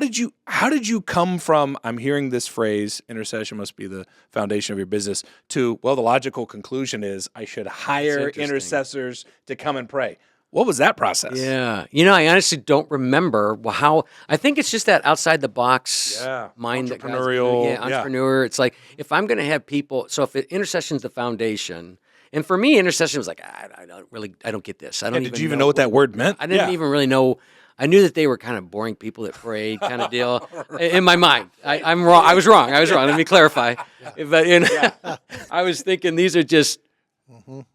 did you come from, I'm hearing this phrase, intercession must be the foundation of your business, to, well, the logical conclusion is I should hire intercessors to come and pray. What was that process? Yeah. I honestly don't remember how. I think it's just that outside the box mind. Entrepreneurial. Entrepreneur. It's like, if I'm going to have people, so if intercession's the foundation, and for me, intercession was like, I don't get this. Did you even know what that word meant? I didn't even really know. I knew that they were kind of boring people that prayed, kind of deal. In my mind, I'm wrong. I was wrong. Let me clarify. But I was thinking these are just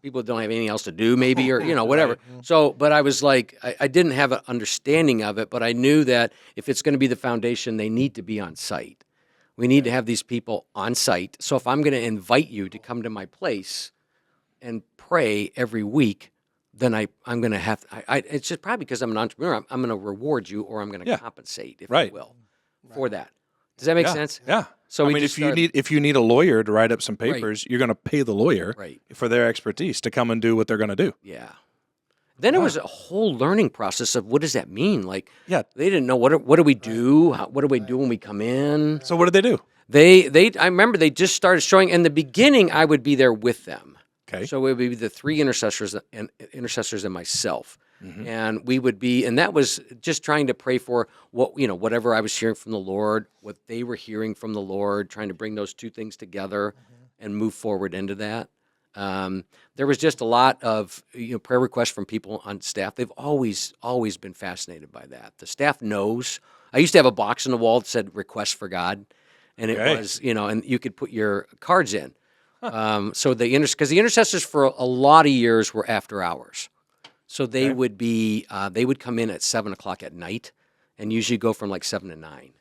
people that don't have anything else to do, maybe, or whatever. So, but I was like, I didn't have an understanding of it, but I knew that if it's going to be the foundation, they need to be on site. We need to have these people on site. So if I'm going to invite you to come to my place and pray every week, then I'm going to have it's just probably because I'm an entrepreneur. I'm going to reward you, or I'm going to compensate, if you will, for that. Does that make sense? Yeah. So if you need a lawyer to write up some papers, you're going to pay the lawyer for their expertise to come and do what they're going to do. Yeah. Then it was a whole learning process of what does that mean? Like, they didn't know what do we do? What do we do when we come in? So what did they do? I remember they just started showing. In the beginning, I would be there with them. Okay. So it would be the 3 intercessors and myself. And we would be, and that was just trying to pray for whatever I was hearing from the Lord, what they were hearing from the Lord, trying to bring those 2 things together and move forward into that. There was just a lot of prayer requests from people on staff. They've always been fascinated by that. The staff knows. I used to have a box on the wall that said "Request for God," and it was and you could put your cards in. So because the intercessors for a lot of years were after hours. So they would be, they would come in at 7:00 at night and usually go from like 7 to 9.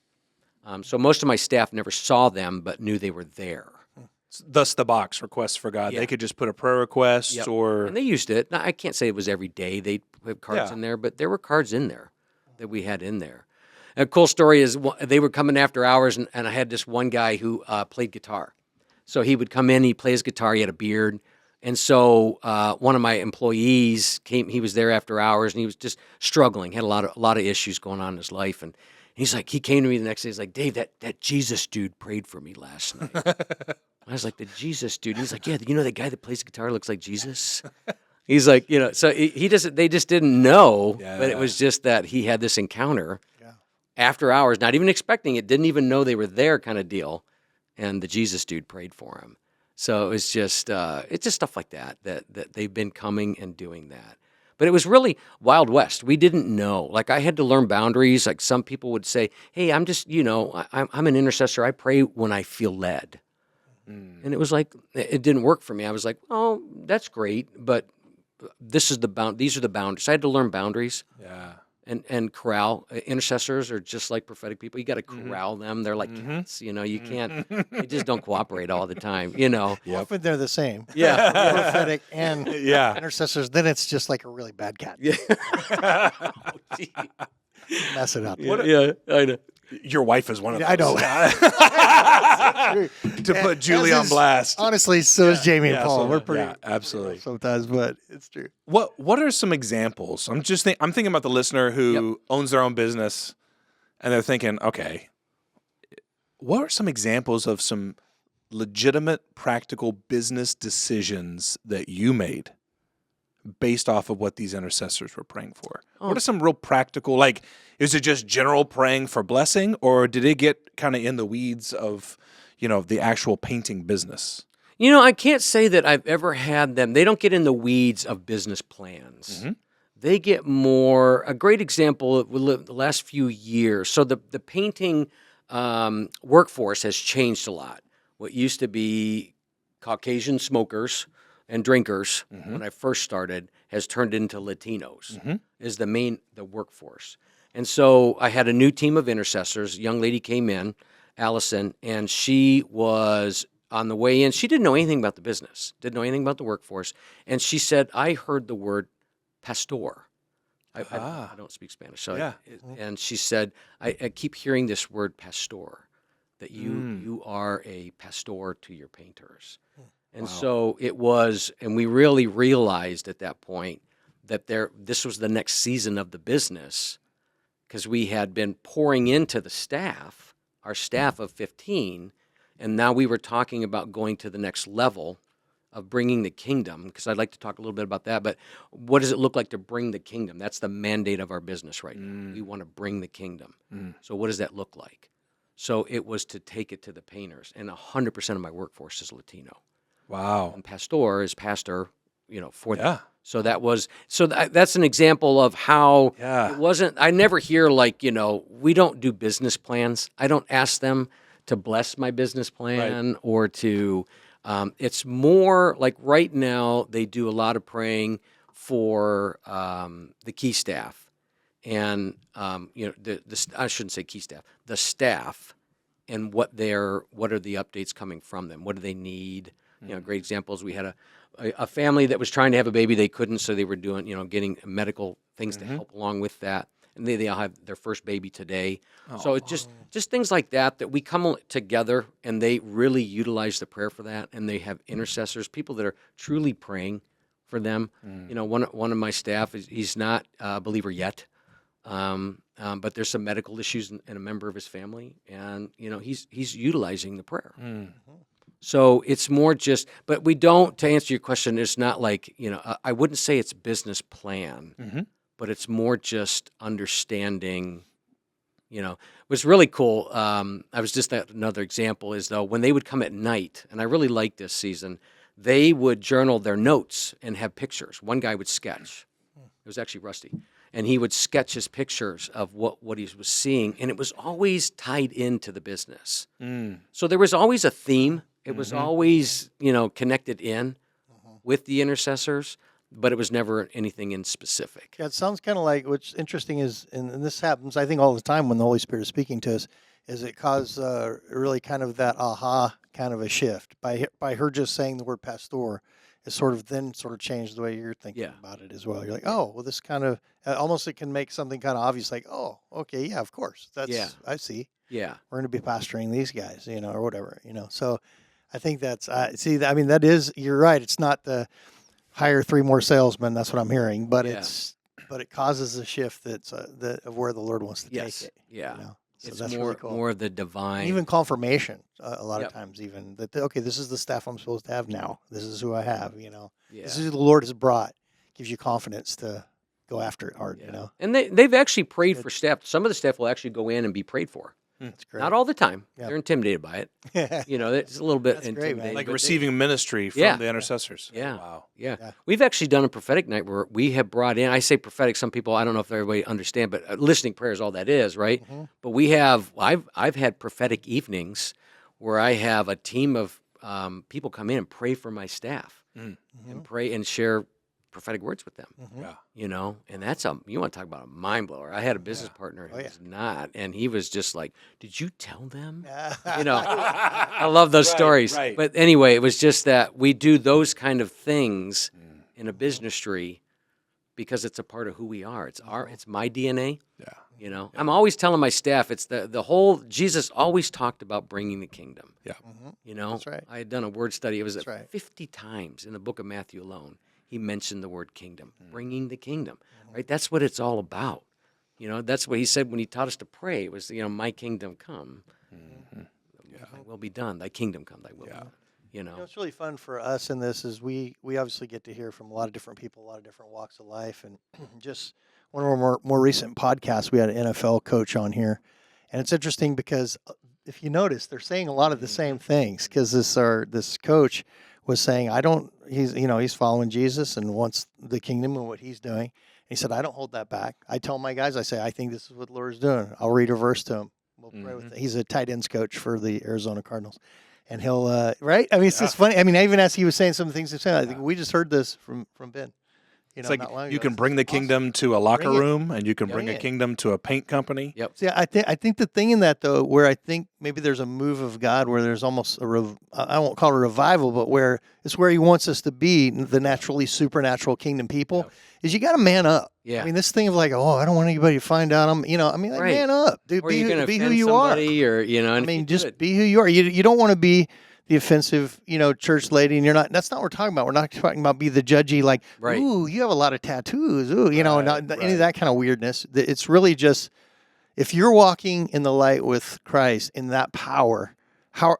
So most of my staff never saw them, but knew they were there. Thus the box, Requests for God. They could just put a prayer request And they used it. Now, I can't say it was every day they'd put cards in there, but there were cards in there that we had in there. A cool story is they were coming after hours, and I had this one guy who played guitar. So he would come in, he'd play his guitar, he had a beard. And so one of my employees came, he was there after hours, and he was just struggling, had a lot of issues going on in his life. And he came to me the next day, he's like, Dave, that Jesus dude prayed for me last night. I was like, the Jesus dude? He's like, yeah, the guy that plays the guitar looks like Jesus? He's like, so they just didn't know, but it was just that he had this encounter after hours, not even expecting it, didn't even know they were there kind of deal. And the Jesus dude prayed for him. So it's just stuff like that they've been coming and doing that. But it was really Wild West. We didn't know. Like, I had to learn boundaries. Like, some people would say, hey, I'm just, I'm an intercessor. I pray when I feel led. And it was like, it didn't work for me. I was like, oh, that's great, but these are the boundaries. I had to learn boundaries. Yeah. And corral. Intercessors are just like prophetic people. You got to corral them. They're like cats. You can't. They just don't cooperate all the time. Often they're the same. Yeah. Prophetic and Yeah. intercessors. Then it's just like a really bad cat. Yeah. Oh, gee. Mess it up. Yeah, I know. Your wife is one of those. I know. To put Julie on blast. Honestly, so is Jamie and Paul. so- We're pretty yeah, absolutely. sometimes, but it's true. What are some examples? I'm thinking about the listener who owns their own business, and they're thinking, okay, what are some examples of some legitimate, practical business decisions that you made based off of what these intercessors were praying for? What are some real practical, like, is it just general praying for blessing, or did it get kind of in the weeds of, the actual painting business? I can't say that I've ever had them. They don't get in the weeds of business plans. They get more. A great example of the last few years. So the painting workforce has changed a lot. What used to be Caucasian smokers and drinkers when I first started has turned into Latinos is the workforce. And so I had a new team of intercessors. A young lady came in, Allison, and she was on the way in. She didn't know anything about the business, didn't know anything about the workforce. And she said, I heard the word pastor. I don't speak Spanish. So and she said, I keep hearing this word pastor, that you are a pastor to your painters. And so it was, and we really realized at that point that this was the next season of the business, because we had been pouring into the staff, our staff of 15, and now we were talking about going to the next level of bringing the kingdom, because I'd like to talk a little bit about that, but what does it look like to bring the kingdom? That's the mandate of our business right now. We want to bring the kingdom. So what does that look like? So it was to take it to the painters, and 100% of my workforce is Latino. Wow. And pastor is pastor, for them. Yeah. So that's an example of how it wasn't. I never hear we don't do business plans. I don't ask them to bless my business plan or to. It's more like right now they do a lot of praying for the key staff, and I shouldn't say key staff, the staff, and what are the updates coming from them? What do they need? Great examples. We had a family that was trying to have a baby. They couldn't, so they were doing, getting medical things to help along with that. And they all have their first baby today. So it's just things like that we come together, and they really utilize the prayer for that. And they have intercessors, people that are truly praying for them. One of my staff, he's not a believer yet, but there's some medical issues in a member of his family. And, he's utilizing the prayer. So it's more but we don't, to answer your question, it's not like, I wouldn't say it's business plan, but it's more just understanding, what's really cool. I was just another example is though, when they would come at night, and I really liked this season, they would journal their notes and have pictures. One guy would sketch. It was actually Rusty. And he would sketch his pictures of what he was seeing, and it was always tied into the business. So there was always a theme. It was always, connected in with the intercessors, but it was never anything in specific. Yeah, it sounds kind of like, what's interesting is, and this happens, I think, all the time when the Holy Spirit is speaking to us, is it caused really kind of that aha kind of a shift. By her just saying the word pastor, it sort of changed the way you're thinking about it as well. You're like, oh, well, this kind of, almost it can make something kind of obvious, like, oh, okay, yeah, of course. I see. Yeah. We're going to be pastoring these guys, or whatever, So I think that's, that is, you're right. It's not the hire 3 more salesmen. That's what I'm hearing, but it causes a shift that's of where the Lord wants to take it. Yeah. So it's that's more, really cool. more of the divine. And even confirmation a lot of times, even that, okay, this is the staff I'm supposed to have now. This is who I have, This is who the Lord has brought. Gives you confidence to go after it hard, And they've actually prayed for staff. Some of the staff will actually go in and be prayed for. That's great. Not all the time. Yep. They're intimidated by it. It's a little bit intimidating. Great, like receiving ministry from the intercessors. Yeah. Wow. Yeah. We've actually done a prophetic night where we have brought in, I say prophetic, some people, I don't know if everybody understand, but listening prayer is all that is, right? But I've had prophetic evenings where I have a team of people come in and pray for my staff and pray and share prophetic words with them. Yeah. You know, and that's you want to talk about a mind blower. I had a business partner who was not, and he was just like, "Did you tell them?" You know, I love those stories. right. But anyway, it was just that we do those kind of things in a Biznistry because it's a part of who we are. It's my DNA. Yeah. You know, I'm always telling my staff it's the whole Jesus always talked about bringing the kingdom. Yeah. You know, That's right. I had done a word study. It was That's right. 50 times in the book of Matthew alone. He mentioned the word kingdom, bringing the kingdom, right? That's what it's all about. You know, that's what he said when he taught us to pray. It was, you know, my kingdom come, thy will be done. Thy kingdom come, thy will be done. You You know, know, what's really fun for us in this is we obviously get to hear from a lot of different people, a lot of different walks of life, and just one of our more recent podcasts, we had an NFL coach on here, and it's interesting because if you notice, they're saying a lot of the same things because this coach was saying, he's following Jesus and wants the kingdom and what he's doing. He said, I don't hold that back. I tell my guys, I say, I think this is what the Lord's doing. I'll read a verse to him. We'll pray with it. He's a tight ends coach for the Arizona Cardinals. And he'll, right? I mean, it's just funny. I mean, even as he was saying some of the things he's saying, I think we just heard this from Ben. You It's know, like not long you ago. can bring the kingdom to a locker Bring it. room, and you can bring Bring a it. kingdom to a paint company. Yep. See, I think the thing in that though, where I think maybe there's a move of God, where there's almost I won't call it a revival, but where it's where He wants us to be, the naturally supernatural kingdom people, is you got to man up. Yeah. I mean, this thing of like, I don't want anybody to find out like, Right. man up, dude. Or you're going to Be who offend you are. somebody, or you know. I And if mean, you do just it- be who you are. You don't want to be the offensive, church lady, and you're not. That's not what we're talking about. We're not talking about be the judgy, like, Right. ooh, you have a lot of tattoos, ooh, not any right. of that kind of weirdness. It's really just if you're walking in the light with Christ in that power, how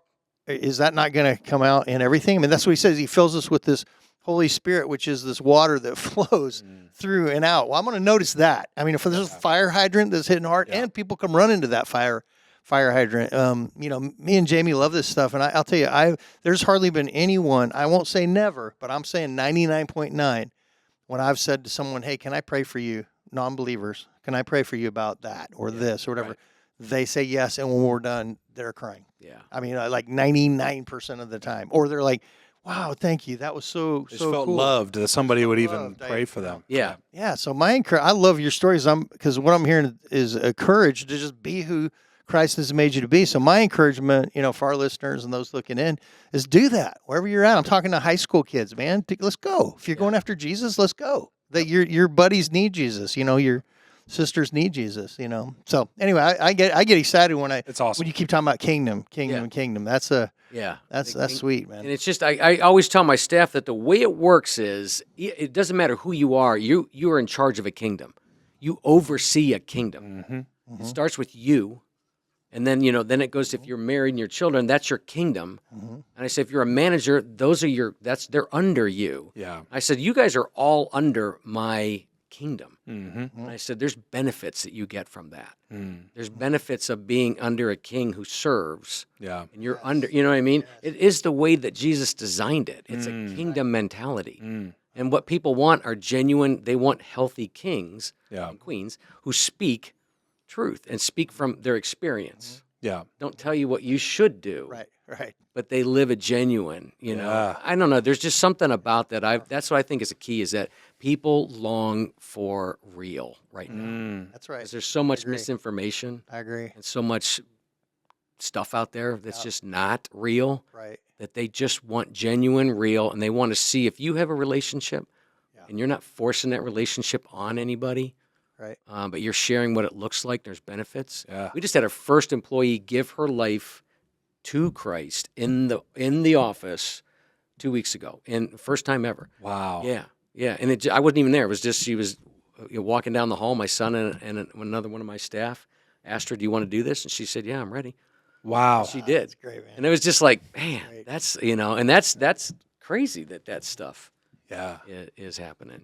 is that not going to come out in everything? I mean, that's what He says. He fills us with this Holy Spirit, which is this water that flows through and out. Well, I'm going to notice that. I mean, if there's a fire hydrant that's hitting hard, and people come running to that fire hydrant. Me and Jamie love this stuff, and I'll tell you, there's hardly been anyone. I won't say never, but I'm saying 99.9. When I've said to someone, "Hey, can I pray for you?" Non-believers, can I pray for you about that or this or whatever? right. They say yes, and when we're done, they're crying. Yeah. I mean, like 99% of the time, or they're like, "Wow, thank you, that was so They so just felt cool." loved that somebody would even loved. pray for them. Yeah. Yeah, so I love your stories. Because what I'm hearing is a courage to just be who Christ has made you to be. So my encouragement, for our listeners and those looking in, is do that wherever you're at. I'm talking to high school kids, man. Let's go. If you're going after Jesus, let's go. That your buddies need Jesus. Your sisters need Jesus. So anyway, I get excited when It's awesome. when you keep talking about kingdom, Yeah. and kingdom. That's Yeah. that's And- sweet, And man. it's just I always tell my staff that the way it works is it doesn't matter who you are. You are in charge of a kingdom. You oversee a kingdom. It starts with you, and then then it goes if you're married and your children. That's your kingdom. And I say if you're a manager, they're under you. Yeah. I said you guys are all under my kingdom. And I said there's benefits that you get from that. There's benefits of being under a king who serves. Yeah. And you're under, you know what I mean? It is the way that Jesus designed it. It's a kingdom mentality. And what people want are genuine, they want healthy kings and queens who speak truth and speak from their experience. Yeah. Don't tell you what you should do, Right. but they live a genuine, Yeah. I don't know. There's just something about that. That's what I think is a key is that people long for real right now. That's right. 'Cause there's so much agree. misinformation I agree. and so much stuff out there that's just not real. Right. That they just want genuine, real, and they want to see if you have a relationship and you're not forcing that relationship on anybody, Right. but you're sharing what it looks like, there's benefits. Yeah. We just had our first employee give her life to Christ in the office 2 weeks ago, and first time ever. Wow. Yeah, and I wasn't even there. It was just she was walking down the hall. My son and another one of my staff asked her, "Do you want to do this?" And she said, "Yeah, I'm ready." Wow. She did. That's great, man. And it was just like, man, that's and that's crazy that stuff Yeah. is happening,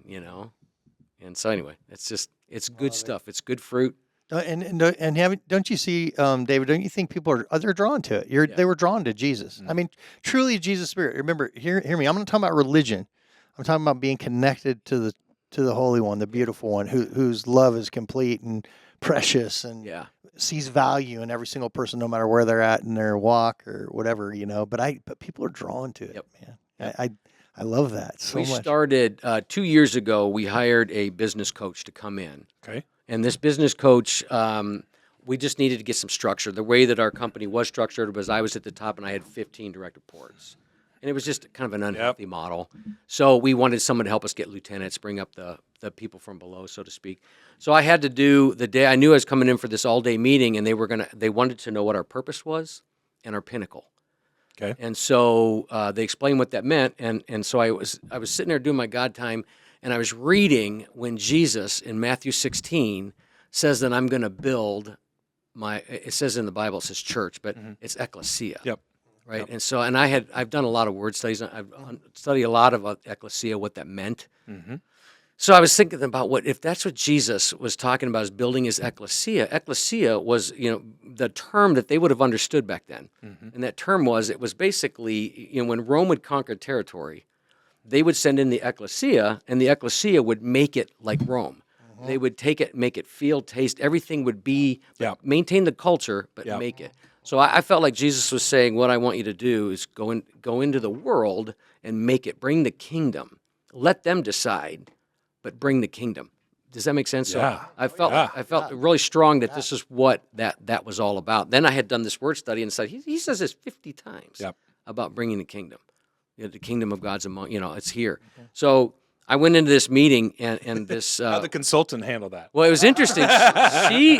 And so anyway, it's good stuff. It's good fruit. Don't you see, David? Don't you think people they're drawn to it? They were drawn to Jesus. I mean, truly, Jesus' Spirit. Remember, hear me. I'm not talking about religion. I'm talking about being connected to the Holy One, the beautiful one, whose love is complete and precious and Yeah. sees value in every single person, no matter where they're at in their walk or whatever, but people are drawn to it, Yep. man. I love that so We much. started 2 years ago. We hired a business coach to come in. Okay. And this business coach, we just needed to get some structure. The way that our company was structured was I was at the top and I had 15 direct reports. And it was just kind of an unhealthy model. So we wanted someone to help us get lieutenants, bring up the people from below, so to speak. So I had to do the day. I knew I was coming in for this all-day meeting, and they wanted to know what our purpose was and our pinnacle. Okay. And so they explained what that meant, and so I was sitting there doing my God time, and I was reading when Jesus in Matthew 16 says that I'm going to build it says in the Bible, it says church, but it's ecclesia. Yep. Right. Yep. And so, and I've done a lot of word studies. I've studied a lot of ecclesia, what that meant. Mm-hmm. So I was thinking about if that's what Jesus was talking about, is building his ecclesia. Ecclesia was, the term that they would have understood back then. Mm-hmm. And that term it was basically, when Rome would conquer territory, they would send in the ecclesia, and the ecclesia would make it like Rome. Mm-hmm. They would take it, make it feel, taste, everything would be, maintain the culture, but make it. So I felt like Jesus was saying, what I want you to do is go into the world and make it, bring the kingdom. Let them decide, but bring the kingdom. Does that make sense? Yeah. So I felt really strong that this is what that was all about. Then I had done this word study and said, he says this 50 times about bringing the kingdom. The kingdom of God's among, it's here. Mm-hmm. So I went into this meeting and this. How'd the consultant handle that? Well, it was interesting.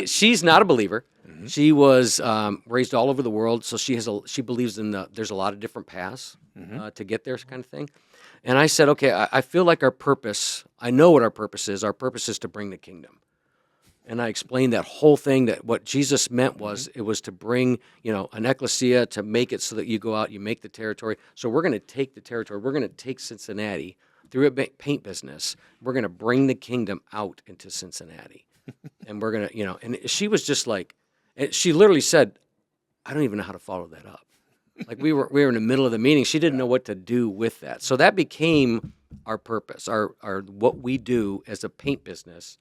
She's not a believer. Mm-hmm. She was raised all over the world, so she believes in there's a lot of different paths to get there, kind of thing. And I said, okay, I feel like our purpose. I know what our purpose is. Our purpose is to bring the kingdom. And I explained that whole thing, that what Jesus meant was it was to bring, an ecclesia, to make it so that you go out, you make the territory. So we're going to take the territory. We're going to take Cincinnati through a paint business. We're going to bring the kingdom out into Cincinnati. And we're going to, and she was just like, she literally said, I don't even know how to follow that up. Like we were in the middle of the meeting. She didn't know what to do with that. So that became our purpose. Our what we do as a paint business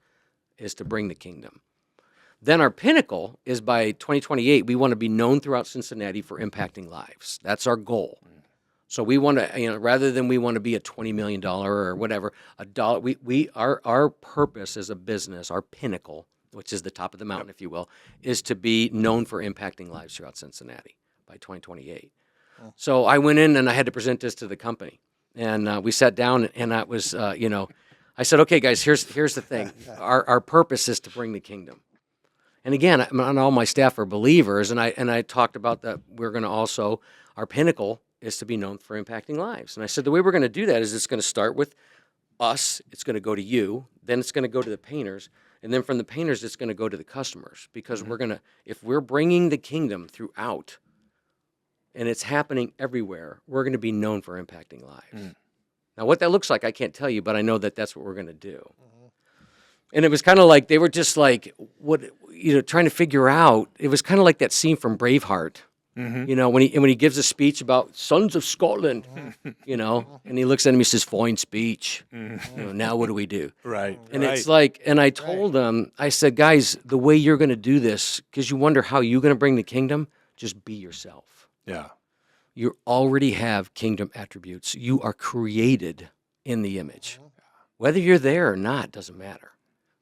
is to bring the kingdom. Then our pinnacle is by 2028, we want to be known throughout Cincinnati for impacting lives. That's our goal. So we want to, rather than we want to be a $20 million or whatever, our purpose as a business, our pinnacle, which is the top of the mountain, if you will, is to be known for impacting lives throughout Cincinnati by 2028. Oh. So I went in and I had to present this to the company. And we sat down and I was, I said, okay, guys, here's the thing. Our purpose is to bring the kingdom. And again, all my staff are believers, and I talked about that we're going to also, our pinnacle is to be known for impacting lives. And I said the way we're going to do that is it's going to start with us, it's going to go to you, then it's going to go to the painters, and then from the painters it's going to go to the customers, because if we're bringing the kingdom throughout, and it's happening everywhere, we're going to be known for impacting lives. Mm. Now, what that looks like, I can't tell you, but I know that that's what we're going to do. Mm-hmm. And it was kind of like, they were just like, trying to figure out, it was kind of like that scene from Braveheart, when he gives a speech about sons of Scotland, and he looks at him, he says, fine speech, now what do we do? Right. And it's like, and I told them, I said, guys, the way you're going to do this, because you wonder how you're going to bring the kingdom, just be yourself. Yeah. You already have kingdom attributes. You are created in the image. Whether you're there or not doesn't matter.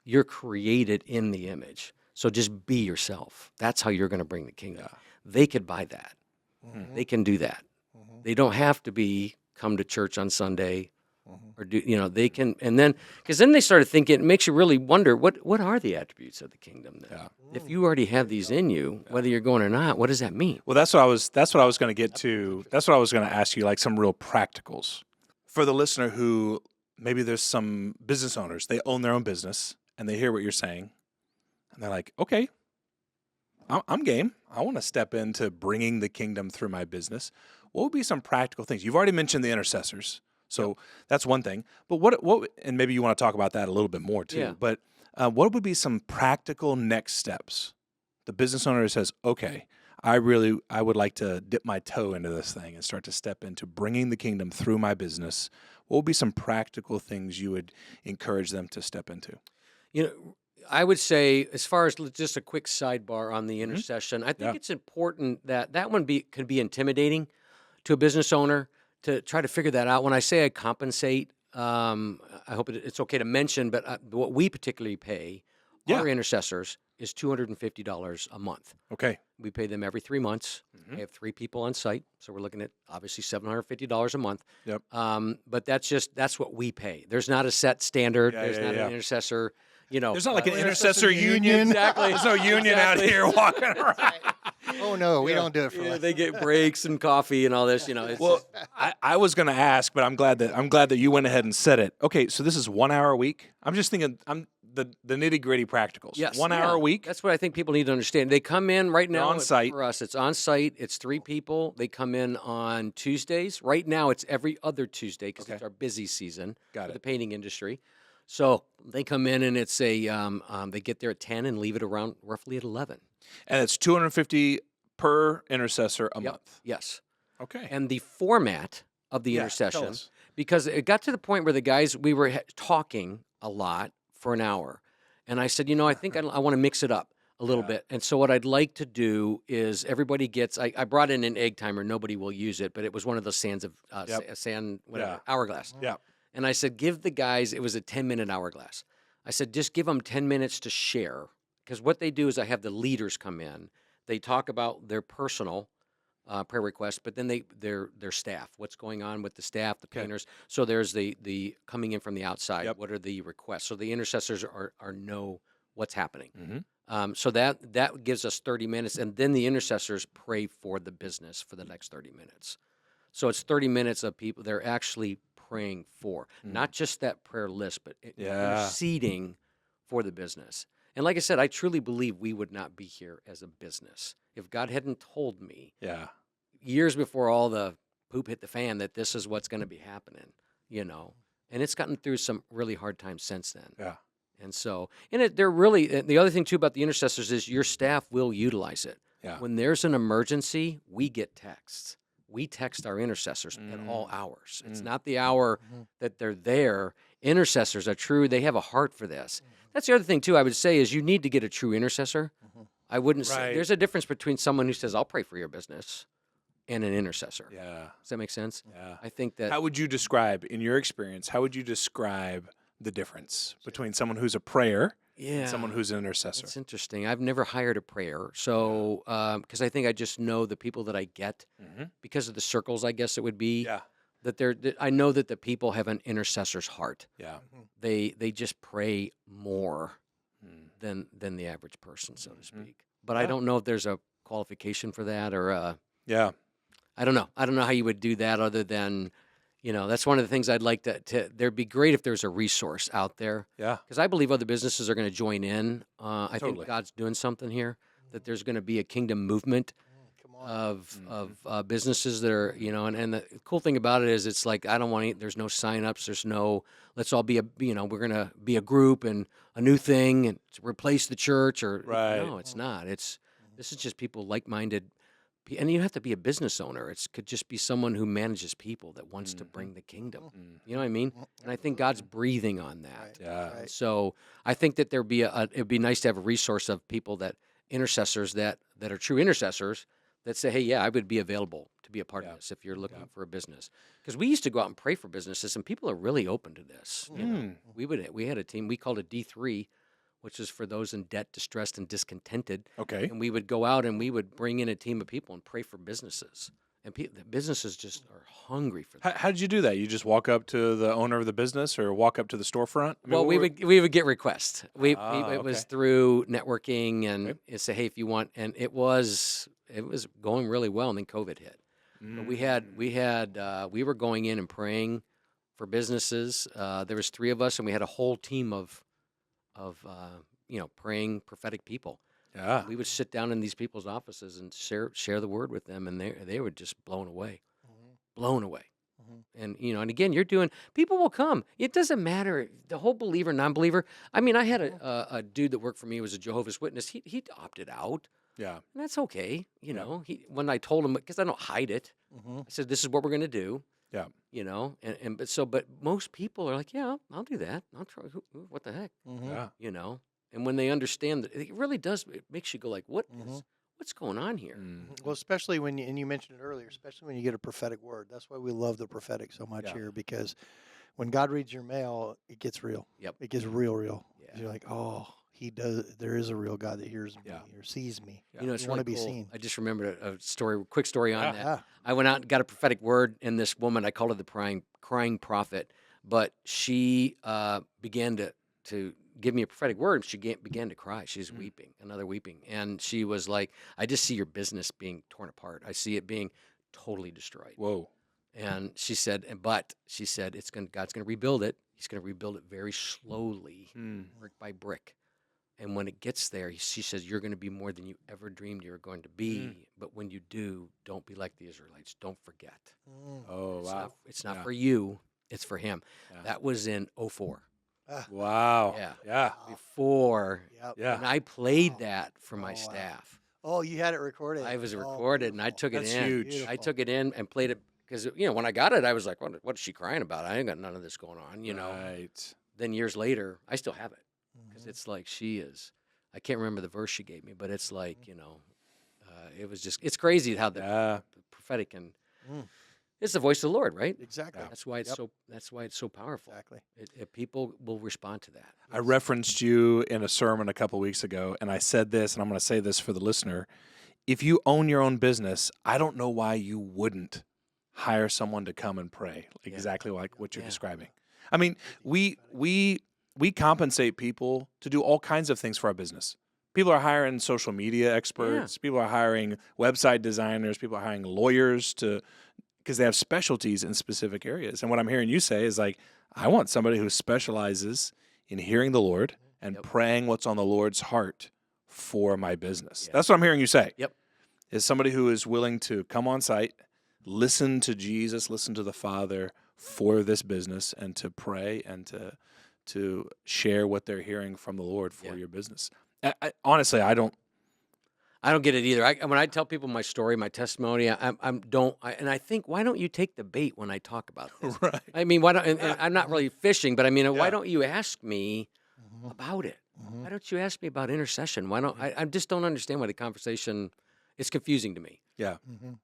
You're created in the image. So just be yourself. That's how you're going to bring the kingdom. Yeah. They could buy that. Mm-hmm. They can do that. Mm-hmm. They don't have to come to church on Sunday or do, they can, and then, because then they started thinking, it makes you really wonder, what are the attributes of the kingdom then? Yeah. If you already have these in you, whether you're going or not, what does that mean? Well, that's what I was going to get to. That's what I was going to ask you, like some real practicals. For the listener who, maybe there's some business owners, they own their own business, and they hear what you're saying, and they're like, okay, I'm game. I want to step into bringing the kingdom through my business. What would be some practical things? You've already mentioned the intercessors. So that's one thing. But what, and maybe you want to talk about that a little bit more too. Yeah. But what would be some practical next steps? The business owner says, okay, I would like to dip my toe into this thing and start to step into bringing the kingdom through my business. What would be some practical things you would encourage them to step into? I would say, as far as just a quick sidebar on the intercession, I think it's important that one could be intimidating to a business owner to try to figure that out. When I say I compensate, I hope it's okay to mention, but what we particularly pay our intercessors is $250 a month. Okay. We pay them every 3 months. We have 3 people on site, so we're looking at obviously $750 a month. Yep. But that's what we pay. There's not a set standard. Yeah, There's yeah, not yeah. an intercessor. There's not like an intercessor intercessor union. Exactly. There's no union out here walking around. Oh no, we don't do it for us. They get breaks and coffee and all this. It's Well, I was going to ask, but I'm glad that you went ahead and said it. Okay, so this is 1 hour a week. I'm just thinking, the nitty gritty practicals. Yes. 1 hour a week. That's what I think people need to understand. They come in right now on site. for us. It's on site. It's 3 people. They come in on Tuesdays. Right now, it's every other Tuesday because it's our busy season for the painting industry. So they come in and it's they get there at 10 and leave it around roughly at 11. And it's $250 per intercessor a month. Yes. Okay. And the format of the tell intercession, us. because it got to the point where the guys, we were talking a lot for an hour. And I said, I think I want to mix it up a little bit. And so what I'd like to do is everybody gets, I brought in an egg timer. Nobody will use it, but it was one of those hourglass. Yeah. And I said, give the guys, it was a 10-minute hourglass. I said, just give them 10 minutes to share. Because what they do is I have the leaders come in. They talk about their personal prayer requests, but then their staff, what's going on with the staff, the painters. So there's the coming in from the outside. What are the requests? So the intercessors are know what's happening. So that gives us 30 minutes, and then the intercessors pray for the business for the next 30 minutes. So it's 30 minutes of people they're actually praying for, not just that prayer list, but interceding for the business. And like I said, I truly believe we would not be here as a business if God hadn't told me years before all the poop hit the fan that this is what's going to be happening, And it's gotten through some really hard times since then. Yeah. And so, they're really, the other thing too about the intercessors is your staff will utilize it. Yeah. When there's an emergency, we get texts. We text our intercessors at all hours. It's not the hour that they're there. Intercessors are true. They have a heart for this. That's the other thing, too, I would say is you need to get a true intercessor. I wouldn't say there's a difference between someone who says, I'll pray for your business and an intercessor. Yeah. Does that make sense? Yeah. I think that. How would you describe, in your experience, the difference between someone who's a prayer and someone who's an intercessor? It's interesting. I've never hired a prayer. So, because I think I just know the people that I get because of the circles, I guess it would be. Yeah. That I know that the people have an intercessor's heart. Yeah. They just pray more than the average person, so to speak. But I don't know if there's a qualification for that or I don't know. I don't know how you would do that other than, that's one of the things I'd like to there'd be great if there's a resource out there. Yeah. Because I believe other businesses are going to join in. I Totally. think God's doing something here, that there's going to be a kingdom movement of businesses that are, and the cool thing about it is it's like, I don't want there's no signups. There's no, let's all be we're going to be a group and a new thing and replace the church or, no, it's not. This is just people like-minded. And you have to be a business owner. It could just be someone who manages people that wants to bring the kingdom. You know what I mean? And I think God's breathing on that. Yeah. So I think that it'd be nice to have a resource of people intercessors that are true intercessors that say, hey, yeah, I would be available to be a part of this if you're looking for a business. Because we used to go out and pray for businesses, and people are really open to this. We had a team, we called it D3, which is for those in debt, distressed, and discontented. Okay. And we would go out and we would bring in a team of people and pray for businesses. And the businesses just are hungry for that. How did you do that? You just walk up to the owner of the business or walk up to the storefront? I mean, we would get requests. It okay. was through networking and say, hey, if you want, and it was going really well, and then COVID hit. But we were going in and praying for businesses. There was 3 of us, and we had a whole team of praying prophetic people. Yeah. We would sit down in these people's offices and share the word with them, and they were just blown away. And and again, people will come. It doesn't matter the whole believer, non-believer. I mean, I had a dude that worked for me who was a Jehovah's Witness. He opted out. Yeah. And that's okay. When I told him, because I don't hide it, I said, this is what we're going to do. Yeah. But most people are like, yeah, I'll do that. I'll try. What the heck? Yeah. And when they understand that, it really does. It makes you go like, what's going on here? Well, especially when and you mentioned it earlier, especially when you get a prophetic word. That's why we love the prophetic so much here, because when God reads your mail, it gets real. Yep. It gets real. Yeah. You're like, oh, he does. There is a real God that hears me or sees me. You know, it's you want really to be cool. seen. I just remembered a story, quick story on that. Yeah. I went out and got a prophetic word, and this woman, I called her the crying prophet, but she began to give me a prophetic word. She began to cry. She's weeping, another weeping. And she was like, I just see your business being torn apart. I see it being totally destroyed. Whoa. And she said, God's going to rebuild it. He's going to rebuild it very slowly, brick by brick. And when it gets there, she says, you're going to be more than you ever dreamed you were going to be. But when you do, don't be like the Israelites. Don't forget. Oh, wow. It's not for you. It's for him. Yeah. That was in 2004. Wow. Yeah. Before. Yep. Yeah. And I played that for my staff. Oh, you had it recorded. I was recorded, and I took it That's in. huge. Beautiful. I took it in and played it because, when I got it, I was like, what is she crying about? I ain't got none of this going on, Right. Then years later, I still have it because it's like I can't remember the verse she gave me, but it's like, it was just, it's crazy how the prophetic can, it's the voice of the Lord, right? Exactly. That's why it's so powerful. Exactly. People will respond to that. I referenced you in a sermon a couple weeks ago, and I said this, and I'm going to say this for the listener. If you own your own business, I don't know why you wouldn't hire someone to come and pray, exactly like what you're describing. I mean, we compensate people to do all kinds of things for our business. People are hiring social media experts. People are hiring website designers. People are hiring lawyers because they have specialties in specific areas. And what I'm hearing you say is like, I want somebody who specializes in hearing the Lord and praying what's on the Lord's heart for my business. That's what I'm hearing you say. Yep. Is somebody who is willing to come on site, listen to Jesus, listen to the Father for this business, and to pray and to share what they're hearing from the Lord for your business. Honestly, I don't get it either. When I tell people my story, my testimony, and I think, why don't you take the bait when I talk about this? Right. I mean, why don't? And I'm not really fishing, but I mean, why don't you ask me about it? Why don't you ask me about intercession? Why don't I just don't understand why the conversation is confusing to me. Yeah.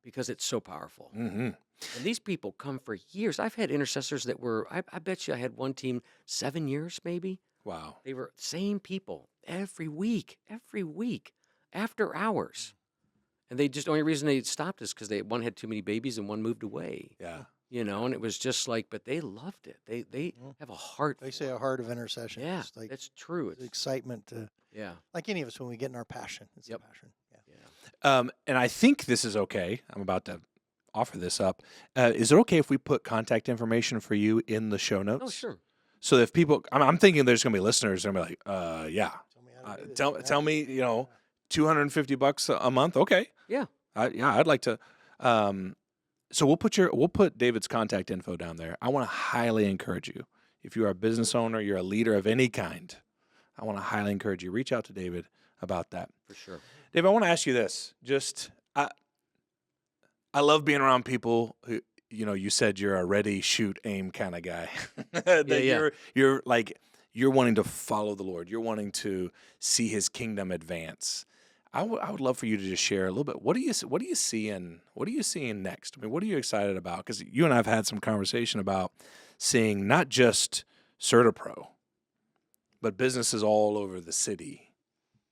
Because it's so powerful. And these people come for years. I've had intercessors that were, I bet you I had one team 7 years maybe. Wow. They were same people every week, after hours. And they just, the only reason they stopped is because one had too many babies and one moved away. Yeah. And it was just like, but they loved it. They have a heart. They say a heart of intercession. Yeah, It's like that's true. the excitement to, like any of us when we get in our passion. It's the passion. Yeah. And I think this is okay. I'm about to offer this up. Is it okay if we put contact information for you in the show notes? Oh, sure. So if people, I'm thinking there's going to be listeners that are going to be like, yeah. Tell me, $250 a month. Okay. Yeah. I'd like to. So we'll put David's contact info down there. I want to highly encourage you. If you are a business owner, you're a leader of any kind, I want to highly encourage you. Reach out to David about that. For sure. Dave, I want to ask you this. I love being around people who, you said you're a ready, shoot, aim kind of guy. You're wanting to follow the Lord. You're wanting to see His kingdom advance. I would love for you to just share a little bit. What are you seeing next? I mean, what are you excited about? Because you and I have had some conversation about seeing not just CertaPro, but businesses all over the city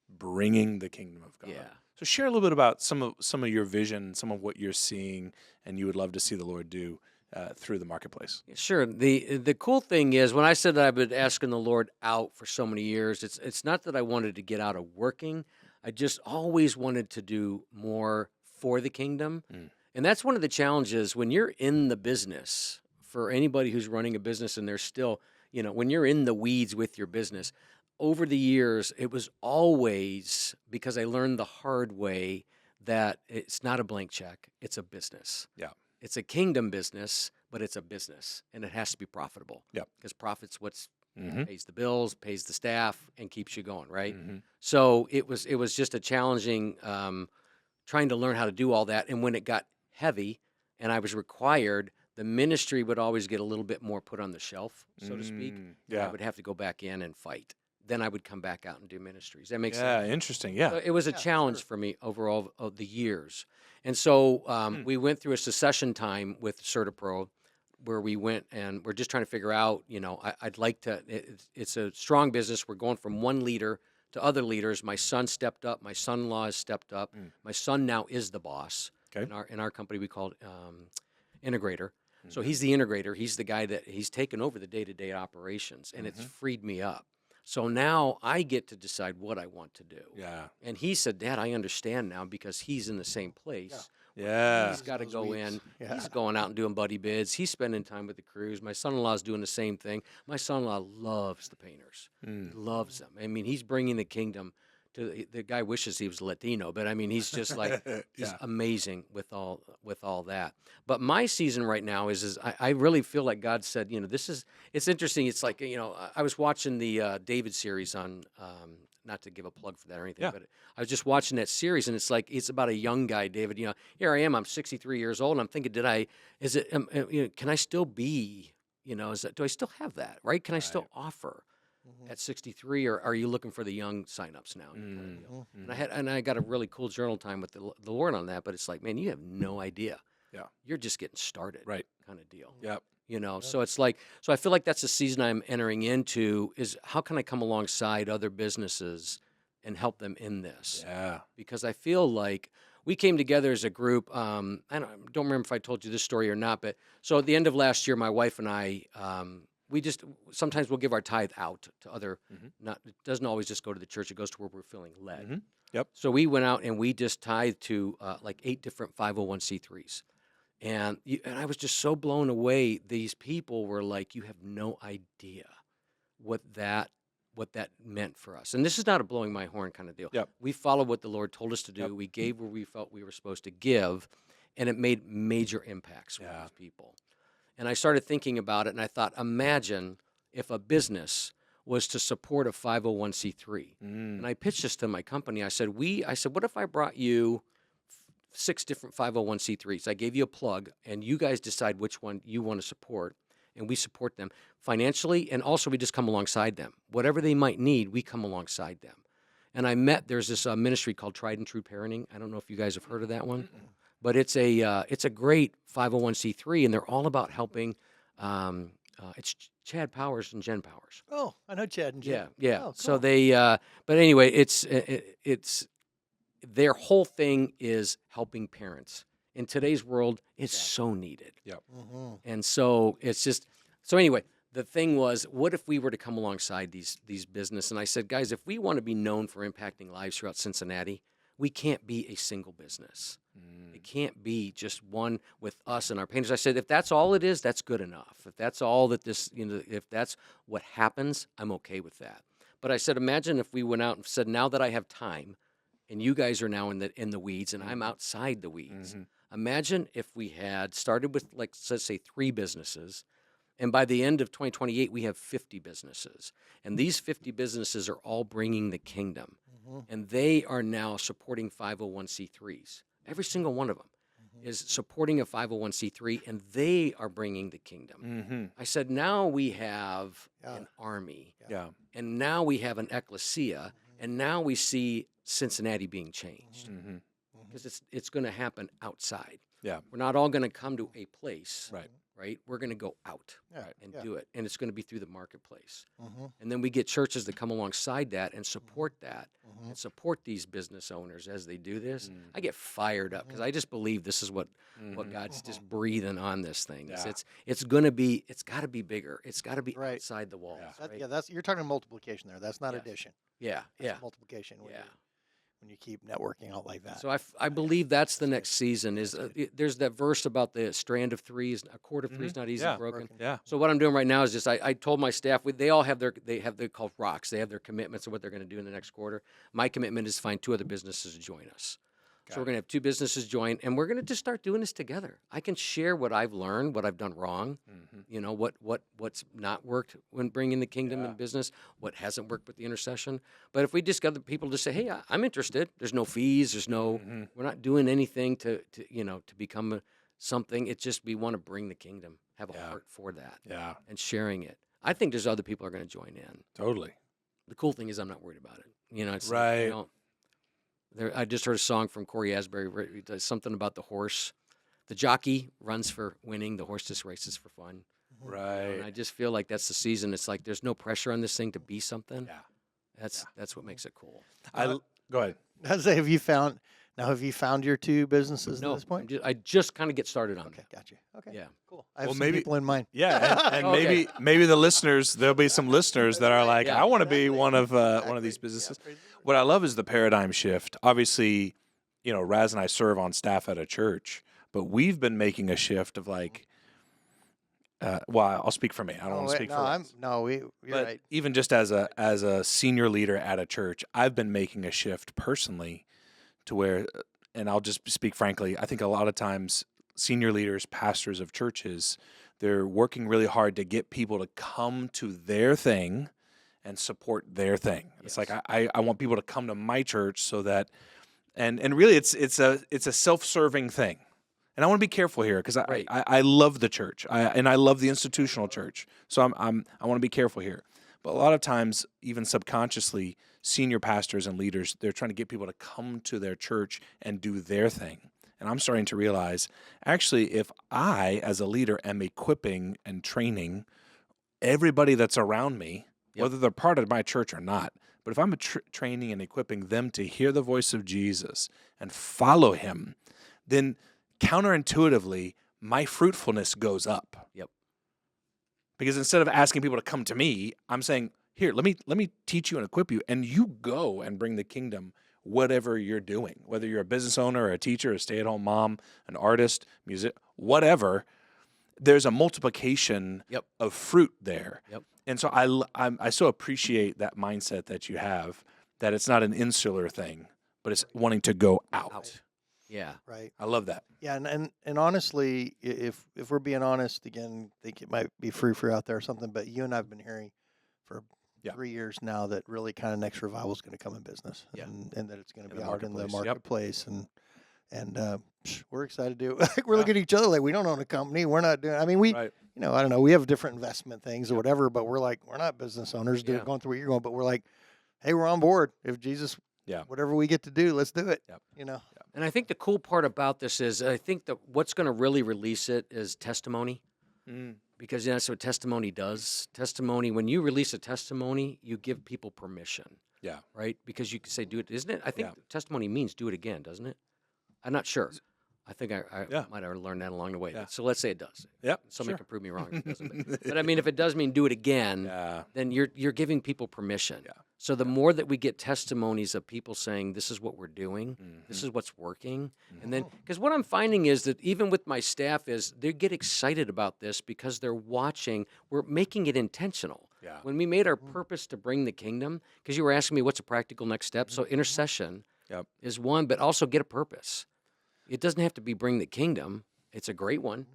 bringing the kingdom of God. Yeah. So share a little bit about some of your vision, some of what you're seeing, and you would love to see the Lord do through the marketplace. Sure. The cool thing is, when I said that I've been asking the Lord out for so many years, it's not that I wanted to get out of working. I just always wanted to do more for the kingdom. And that's one of the challenges when you're in the business, for anybody who's running a business and they're still, when you're in the weeds with your business, over the years, it was always, because I learned the hard way, that it's not a blank check, it's a business. Yeah. It's a kingdom business, but it's a business, and it has to be profitable. Yeah. Because profit's what's pays the bills, pays the staff, and keeps you going, right? Mm-hmm. So it was just a challenging trying to learn how to do all that. And when it got heavy and I was required, the ministry would always get a little bit more put on the shelf, so to speak. Yeah. I would have to go back in and fight. then I would come back out and do ministries. That makes Yeah, sense. interesting. Yeah. So it was a challenge for me overall of the years. And so we went through a succession time with CertaPro where we went and we're just trying to figure out, I'd like to, it's a strong business. We're going from one leader to other leaders. My son stepped up. My son-in-law has stepped up. My son now is the boss. Okay. In our company, we call it integrator. So he's the integrator. He's the guy that he's taken over the day-to-day operations, and it's freed me up. So now I get to decide what I want to do. Yeah. And he said, Dad, I understand now because he's in the same place. Yeah. He's got to Those go weeks. in. Yeah. He's going out and doing buddy bids. He's spending time with the crews. My son-in-law is doing the same thing. My son-in-law loves the painters. He loves them. I mean, he's bringing the kingdom to the guy. Wishes he was Latino, but I mean, he's just like he's amazing with all that. But my season right now is I really feel like God said, it's interesting. It's like I was watching the David series on. Not to give a plug for that or anything, but I was just watching that series, and it's about a young guy, David. Here I am. I'm 63 years old, and I'm thinking, can I still be? Do I still have that? Right? Can I still offer at 63, or are you looking for the young signups now? Kind of deal. And I got a really cool journal time with the Lord on that, but it's like, man, you have no idea. Yeah. You're just getting started. Right. Kind of deal. Yep. So it's like, so I feel like that's the season I'm entering into is how can I come alongside other businesses and help them in this? Yeah. Because I feel like we came together as a group. I don't remember if I told you this story or not, but so at the end of last year, my wife and I, we just sometimes we'll give our tithe out to other. It doesn't always just go to the church; it goes to where we're feeling led. Yep. So we went out and we just tithed to like 8 different 501c3s. And I was just so blown away. These people were like, you have no idea what that meant for us. And this is not a blowing my horn kind of deal. Yep. We followed what the Lord told us to do. Yep. We gave where we felt we were supposed to give, and it made major impacts with these people. And I started thinking about it, and I thought, imagine if a business was to support a 501c3. And I pitched this to my company. I said, what if I brought you 6 different 501c3s. I gave you a plug, and you guys decide which one you want to support, and we support them financially, and also we just come alongside them. Whatever they might need, we come alongside them. And there's this ministry called Tried and True Parenting. I don't know if you guys have heard of that one, but it's a great 501c3, and they're all about helping. It's Chad Powers and Jen Powers. Oh, I know Chad and Jen. Yeah. Oh, cool. So they, but anyway, it's their whole thing is helping parents. In today's world, it's so needed. Yep. And so it's just, so anyway, the thing was, what if we were to come alongside these business? And I said, guys, if we want to be known for impacting lives throughout Cincinnati, we can't be a single business. It can't be just one with us and our painters. I said, if that's all it is, that's good enough. If that's all that if that's what happens, I'm okay with that. But I said, imagine if we went out and said, now that I have time, and you guys are now in the weeds, and I'm outside the weeds. Imagine if we had started with, like, let's say 3 businesses, and by the end of 2028, we have 50 businesses. And these 50 businesses are all bringing the kingdom. And they are now supporting 501c3s. Every single one of them is supporting a 501c3, and they are bringing the kingdom. I said, now we have an army, and now we have an ecclesia, and now we see Cincinnati being changed because it's going to happen outside. Yeah. We're not all going to come to a place, Right. We're going to go out and do it, and it's going to be through the marketplace. Mm-hmm. And then we get churches that come alongside that and support that and support these business owners as they do this. I get fired up because I just believe this is what God's just breathing on this thing. Yeah. It's got to be bigger. It's got to be Right. outside the walls. Yeah, that's you're talking multiplication there. That's not Yes. addition. Yeah, That's multiplication. When you keep networking out like that. So I believe that's the next season. There's that verse about the strand of 3 is a cord of 3 is not easily broken. Yeah. So what I'm doing right now is just I told my staff they all have they're called rocks. They have their commitments of what they're going to do in the next quarter. My commitment is to find 2 other businesses to join us. So we're going to have 2 businesses join, and we're going to just start doing this together. I can share what I've learned, what I've done wrong, what's not worked when bringing the kingdom in business, what hasn't worked with the intercession. But if we just got the people to say, hey, I'm interested. There's no fees. There's no, we're not doing anything to become something. It's just we want to bring the kingdom, have a heart for that, and sharing it. I think there's other people are going to join in. Totally. the cool thing is I'm not worried about it. It's Right. I just heard a song from Corey Asbury. Where he does something about the horse. The jockey runs for winning. The horse just races for fun. And I Right. just feel like that's the season. It's like there's no pressure on this thing to be something. Yeah. That's what makes it cool. Go ahead. I was say, have you found your two businesses No, at this point? I just kind of get started on Okay, that. got you. Okay, Yeah. cool. I have Well, some maybe- people in mind. Yeah, and Okay. maybe the listeners, there'll be some listeners that are like, Yeah. I want to be Exactly. one of Exactly. these businesses. Yeah. What I love is the paradigm shift. Obviously, Raz and I serve on staff at a church, but we've been making a shift of like, well, I'll speak for me. I don't want to speak for Raz. You're But right. even just as a senior leader at a church, I've been making a shift personally to where, and I'll just speak frankly, I think a lot of times senior leaders, pastors of churches, they're working really hard to get people to come to their thing and support their thing. It's like I want people to come to my church so that, and really it's a self-serving thing. And I want to be careful here because Right. I love the church and I love the institutional church. So I want to be careful here. But a lot of times, even subconsciously, senior pastors and leaders, they're trying to get people to come to their church and do their thing. And I'm starting to realize, actually, if I, as a leader, am equipping and training everybody that's around me, Yep. whether they're part of my church or not, but if I'm training and equipping them to hear the voice of Jesus and follow him, then counterintuitively, my fruitfulness goes up. Yep. Because instead of asking people to come to me, I'm saying, here, let me teach you and equip you, and you go and bring the kingdom whatever you're doing, whether you're a business owner or a teacher, a stay-at-home mom, an artist, music, whatever. There's a multiplication Yep. of fruit there. Yep. And so I so appreciate that mindset that you have, that it's not an insular thing, but it's wanting to go out. Yeah. Right. I love that. Yeah, and honestly, if we're being honest, again, I think it might be free out there or something, but you and I've been hearing for Yeah. 3 years now that really kind of next revival is going to come in business, Yeah. and that it's going to In be the out in the marketplace. marketplace, and we're excited to. We're looking at each other like we don't own a company. We're not doing. I mean, we, Right. I don't know. We have different investment things or whatever, but we're like we're not business owners Yeah. going through what you're going. But we're like, hey, we're on board. If Jesus, Yeah. whatever we get to do, let's do it. Yep. And I think the cool part about this is I think that what's going to really release it is testimony. Because that's what testimony does. Testimony, when you release a testimony, you give people permission, Yeah. right? Because you can say, do it, isn't it? I think Yeah. testimony means do it again, doesn't it? I'm not sure. I think I Yeah. might have learned that along the way. Yeah. So let's say it does. Yep. Somebody sure. can prove me wrong if it doesn't. But I mean, if it does mean do it again, Yeah. then you're giving people permission. Yeah. So the more that we get testimonies of people saying, this is what we're doing, this is what's working. And then, because what I'm finding is that even with my staff is they get excited about this because they're watching, we're making it intentional. Yeah. When we made our purpose to bring the kingdom, because you were asking me what's a practical next step. So intercession Yep. is one, but also get a purpose. It doesn't have to be bring the kingdom. It's a great one,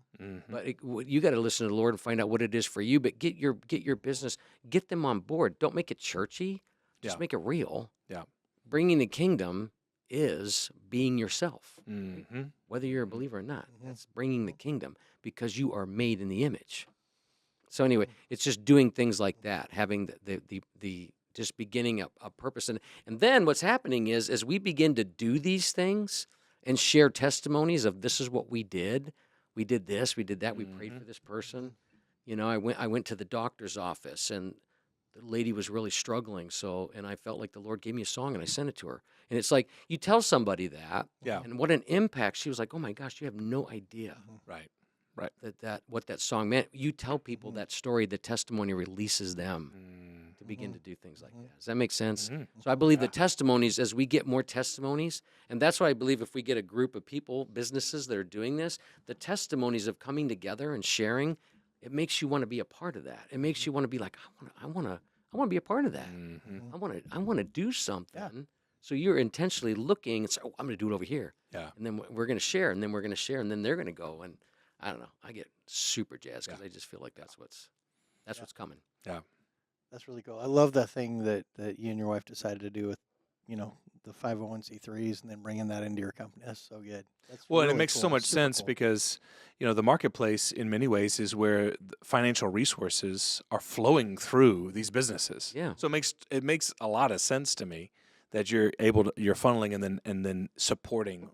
but you got to listen to the Lord and find out what it is for you. But get your business, get them on board. Don't make it churchy. Just Yeah. make it real. Yeah. Bringing the kingdom is being yourself, Mm-hmm. whether you're a believer or not. That's bringing the kingdom because you are made in the image. So anyway, it's just doing things like that, having the just beginning a purpose, and then what's happening is as we begin to do these things and share testimonies of this is what we did this, we did that, we prayed for this person. I went to the doctor's office and the lady was really struggling. And I felt like the Lord gave me a song and I sent it to her. And it's like, you tell somebody that, Yeah. and what an impact. She was like, oh my gosh, you have no idea Right. that what that song meant. You tell people that story, the testimony releases them to begin to do things like that. Does that make sense? So I believe the testimonies, as we get more testimonies, and that's why I believe if we get a group of people, businesses that are doing this, the testimonies of coming together and sharing, it makes you want to be a part of that. It makes you want to be like, I want to be a part of that. I want to do something. So you're intentionally looking and say, oh, I'm going to do it over here. Yeah. And then we're going to share, and then we're going to share, and then they're going to go. And I don't know. I get super jazzed because I just feel like that's what's coming. Yeah. That's really cool. I love that thing that you and your wife decided to do with the 501c3s and then bringing that into your company. That's so good. That's Well, and it really makes so cool. much Super sense cool. because, the marketplace in many ways is where financial resources are flowing through these businesses. Yeah. So it makes a lot of sense to me that you're funneling and then supporting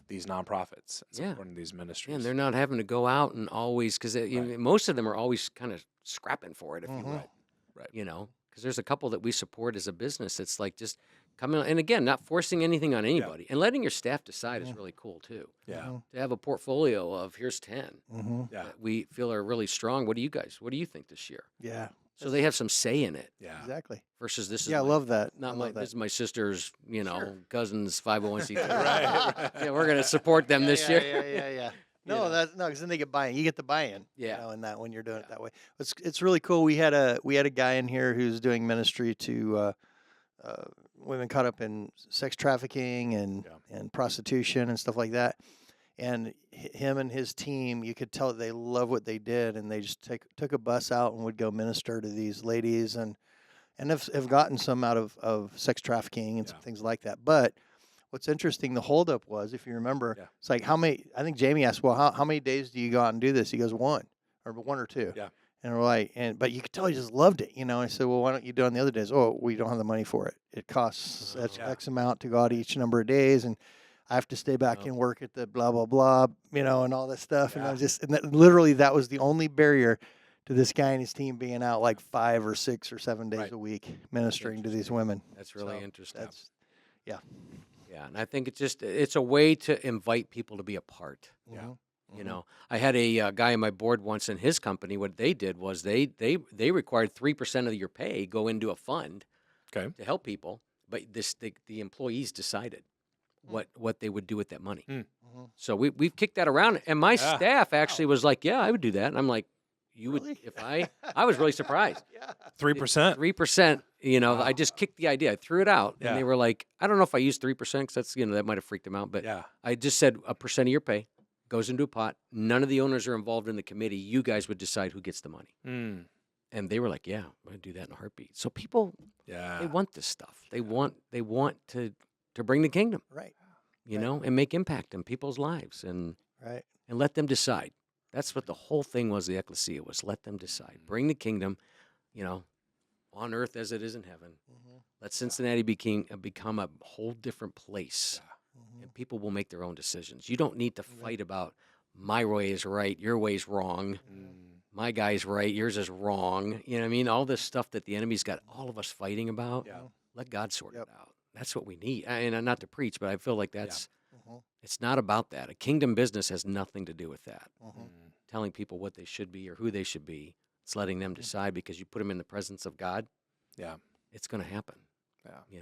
these nonprofits and Yeah. supporting these ministries. And they're not having to go out and always, because Right. most of them are always kind of scrapping for it, if you Mhm. will. Right. Because there's a couple that we support as a business. It's like just coming, and again, not forcing anything on anybody, and letting your staff decide is really cool too. Yeah. Mhm. To have a portfolio of here's 10 Mhm. Yeah. that we feel are really strong. What do you think this year? Yeah. So they have some say in it Yeah. Exactly. versus this is Yeah, I my, love that. not I my love this is that. my sister's, Sure. cousin's 501c3. Right. Yeah, we're gonna support them this year. Yeah. You No, know. because then they get buy-in. You get the buy-in. Yeah. In that when you're doing it Yeah. that way. It's really cool. We had a guy in here who's doing ministry to women caught up in sex trafficking and prostitution and stuff like that. And him and his team, you could tell they love what they did, and they just took a bus out and would go minister to these ladies and have gotten some out of sex trafficking and some things like that. But what's interesting, the holdup was, if you remember, it's like how many. I think Jamie asked, "Well, how many days do you go out and do this?" He goes, "1 or 2." Yeah. And we're like, but you could tell he just loved it, I said, "Well, why don't you do it on the other days?" "Oh, we don't have the money for it. It costs X amount to go out each number of days, and I have to stay back and work at the blah blah blah, and all this stuff." And I was just, literally, that was the only barrier to this guy and his team being out like 5 or 6 or 7 days a week ministering to these women. That's really So interesting. Yeah. Yeah, and I think it's a way to invite people to be a part. Mhm. I had a guy on my board once in his company. What they did was they required 3% of your pay go into a fund Okay. to help people, but the employees decided what they would do with that money. So we've kicked that around, and my staff actually was like, "Yeah, I would do that," and I'm like, "You Really? would if I was really surprised." 3%. 3%, I just kicked the idea. I threw it out, and they were like, I don't know if I used 3% because that's, that might have freaked them out. But I just said a percent of your pay goes into a pot. None of the owners are involved in the committee. You guys would decide who gets the money. And they were like, yeah, I'm going to do that in a heartbeat. So people, they want this stuff. They want to bring the kingdom, Right. and make impact in people's lives and let them decide. That's what the whole thing was, the ecclesia was let them decide. Bring the kingdom, on earth as it is in heaven. Let Cincinnati become a whole different place. And people will make their own decisions. You don't need to fight about my way is right, your way's wrong. My guy's right, yours is wrong. You know what I mean? All this stuff that the enemy's got all of us fighting about. Let God sort it out. That's what we need. And not to preach, but I feel like that's it's not about that. A kingdom business has nothing to do with that. Telling people what they should be or who they should be. It's letting them decide because you put them in the presence of God. Yeah. It's going to happen. Yeah.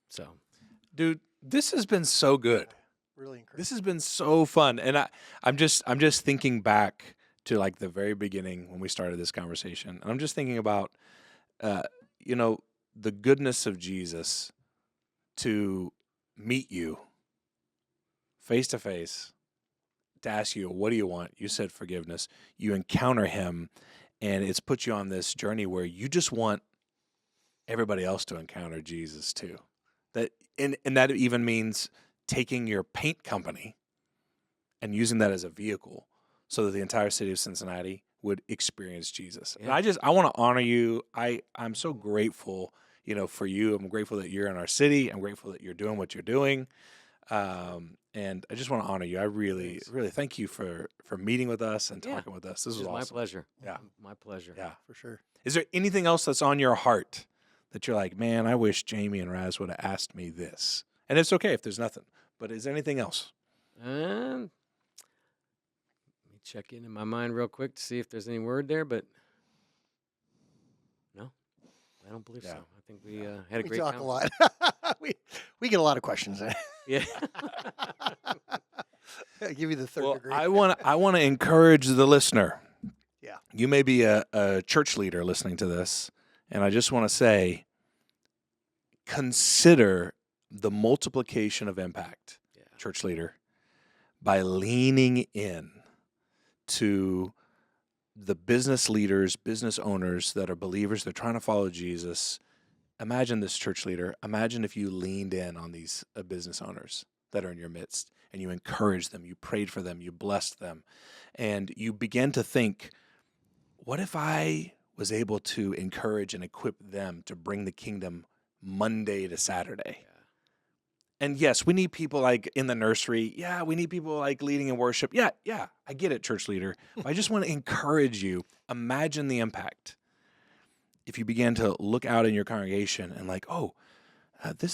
So. Dude, this has been so good. Really encouraging. This has been so fun. And I'm just thinking back to like the very beginning when we started this conversation. And I'm just thinking about, the goodness of Jesus to meet you face to face, to ask you, what do you want? You said forgiveness. You encounter him, and it's put you on this journey where you just want everybody else to encounter Jesus too. And that even means taking your paint company and using that as a vehicle so that the entire city of Cincinnati would experience Jesus. Yeah. And I want to honor you. I'm so grateful, for you. I'm grateful that you're in our city. I'm grateful that you're doing what you're doing. And I just want to honor you. I really, really thank you for meeting with us and talking with us. This was awesome. My pleasure. Yeah. My pleasure. Yeah. For sure. Is there anything else that's on your heart that you're like, man, I wish Jamie and Raz would have asked me this? And it's okay if there's nothing. But is there anything else? Let me check in my mind real quick to see if there's any word there, but no, I don't believe so. I think we had a great talk time. a lot. we get a lot of questions. Yeah. I give you the third Well, degree. I want to encourage the listener. Yeah. You may be a church leader listening to this, and I just want to say, consider the multiplication of impact, church leader, by leaning in to the business leaders, business owners that are believers, they're trying to follow Jesus, imagine this, church leader. Imagine if you leaned in on these business owners that are in your midst and you encouraged them, you prayed for them, you blessed them, and you began to think, what if I was able to encourage and equip them to bring the kingdom Monday to Saturday? And yes, we need people like in the nursery. Yeah, we need people like leading in worship. Yeah, I get it, church leader. But I just want to encourage you. Imagine the impact if you began to look out in your congregation and like,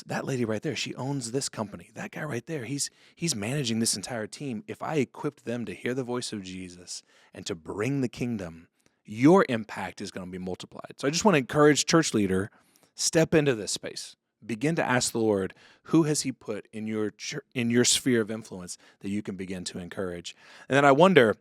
that lady right there, she owns this company. That guy right there, he's managing this entire team. If I equipped them to hear the voice of Jesus and to bring the kingdom, your impact is going to be multiplied. So I just want to encourage church leader, step into this space. Begin to ask the Lord, who has he put in your sphere of influence that you can begin to encourage? And then I wonder,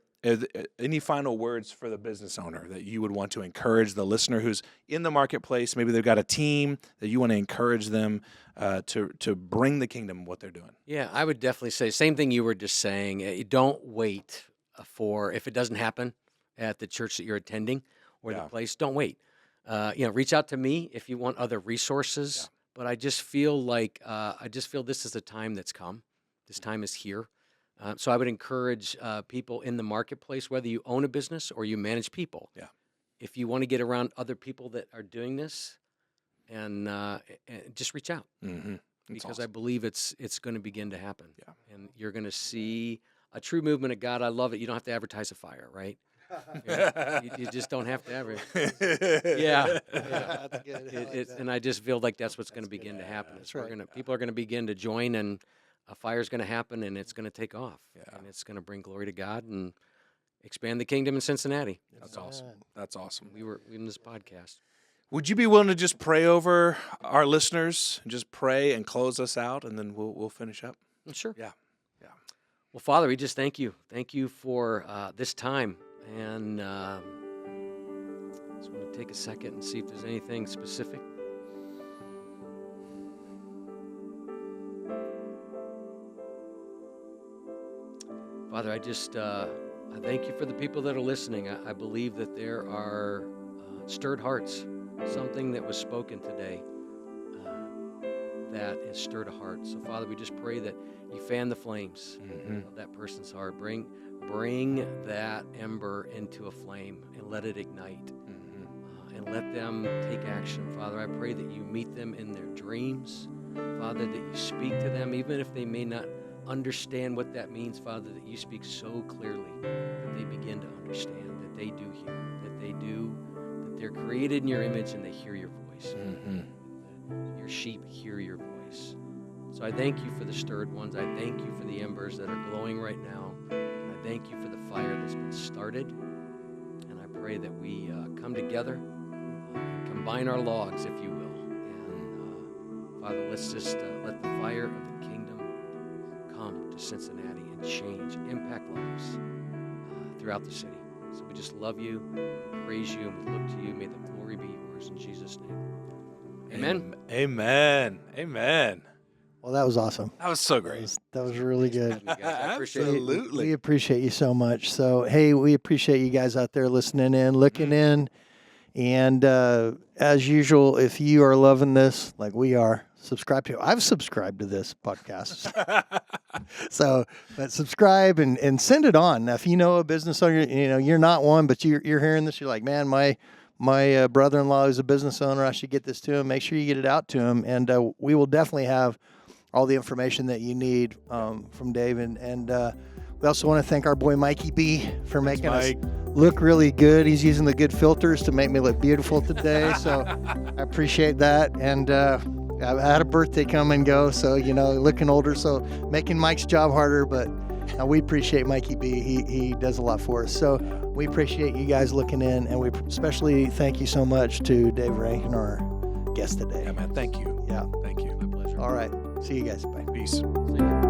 any final words for the business owner that you would want to encourage the listener who's in the marketplace? Maybe they've got a team that you want to encourage them to bring the kingdom what they're doing. Yeah, I would definitely say same thing you were just saying. You don't wait for, if it doesn't happen at the church that you're attending or the place, don't wait. Reach out to me if you want other resources. Yeah. But I just feel like this is the time that's come. This time is here. So I would encourage people in the marketplace, whether you own a business or you manage people. Yeah. If you want to get around other people that are doing this, and just reach out, because awesome. I believe it's going to begin to happen. Yeah. And you're going to see a true movement of God. I love it. You don't have to advertise a fire, right? You just don't have to advertise. Yeah. That's good. And I just feel like that's what's going to begin to happen. People are going to begin to join, and a fire's going to happen, and it's going to take off. Yeah. And it's going to bring glory to God and expand the kingdom in Cincinnati. That's awesome. That's awesome. We were in this podcast. Would you be willing to just pray over our listeners and just pray and close us out, and then we'll finish up? Sure. Yeah. Well, Father, we just thank you. Thank you for this time. And just want to take a second and see if there's anything specific. Father, I thank you for the people that are listening. I believe that there are stirred hearts, something that was spoken today that has stirred a heart. So, Father, we just pray that you fan the flames of that person's heart. Bring that ember into a flame and let it ignite. And let them take action. Father, I pray that you meet them in their dreams. Father, that you speak to them, even if they may not understand what that means, Father, that you speak so clearly that they begin to understand, that they do hear, that they're created in your image and they hear your voice. Your sheep hear your voice. So I thank you for the stirred ones. I thank you for the embers that are glowing right now. I thank you for the fire that's been started. And I pray that we come together and combine our logs, if you will. And Father, let's just let the fire of the kingdom come to Cincinnati and change, impact lives throughout the city. So we just love you, we praise you, and we look to you. May the glory be yours in Jesus' name. Amen. Amen. Well, that was awesome. That was so great. That was really good. Absolutely. We appreciate you so much. So, hey, we appreciate you guys out there listening in, looking in. And as usual, if you are loving this like we are, subscribe to it. I've subscribed to this podcast. But subscribe and send it on. Now, if you know a business owner, you're not one, but you're hearing this, you're like, man, my brother-in-law is a business owner. I should get this to him. Make sure you get it out to him. And we will definitely have all the information that you need from Dave. And we also want to thank our boy Mikey B for making us look really good. He's using the good filters to make me look beautiful today. So I appreciate that. And I had a birthday come and go, so, looking older. So making Mike's job harder, but we appreciate Mikey B. He does a lot for us. So we appreciate you guys looking in, and we especially thank you so much to Dave Rankin, our guest today. Yeah, man. Thank you. Yeah. Thank you. My pleasure. All right. See you guys. Bye. Peace. See you.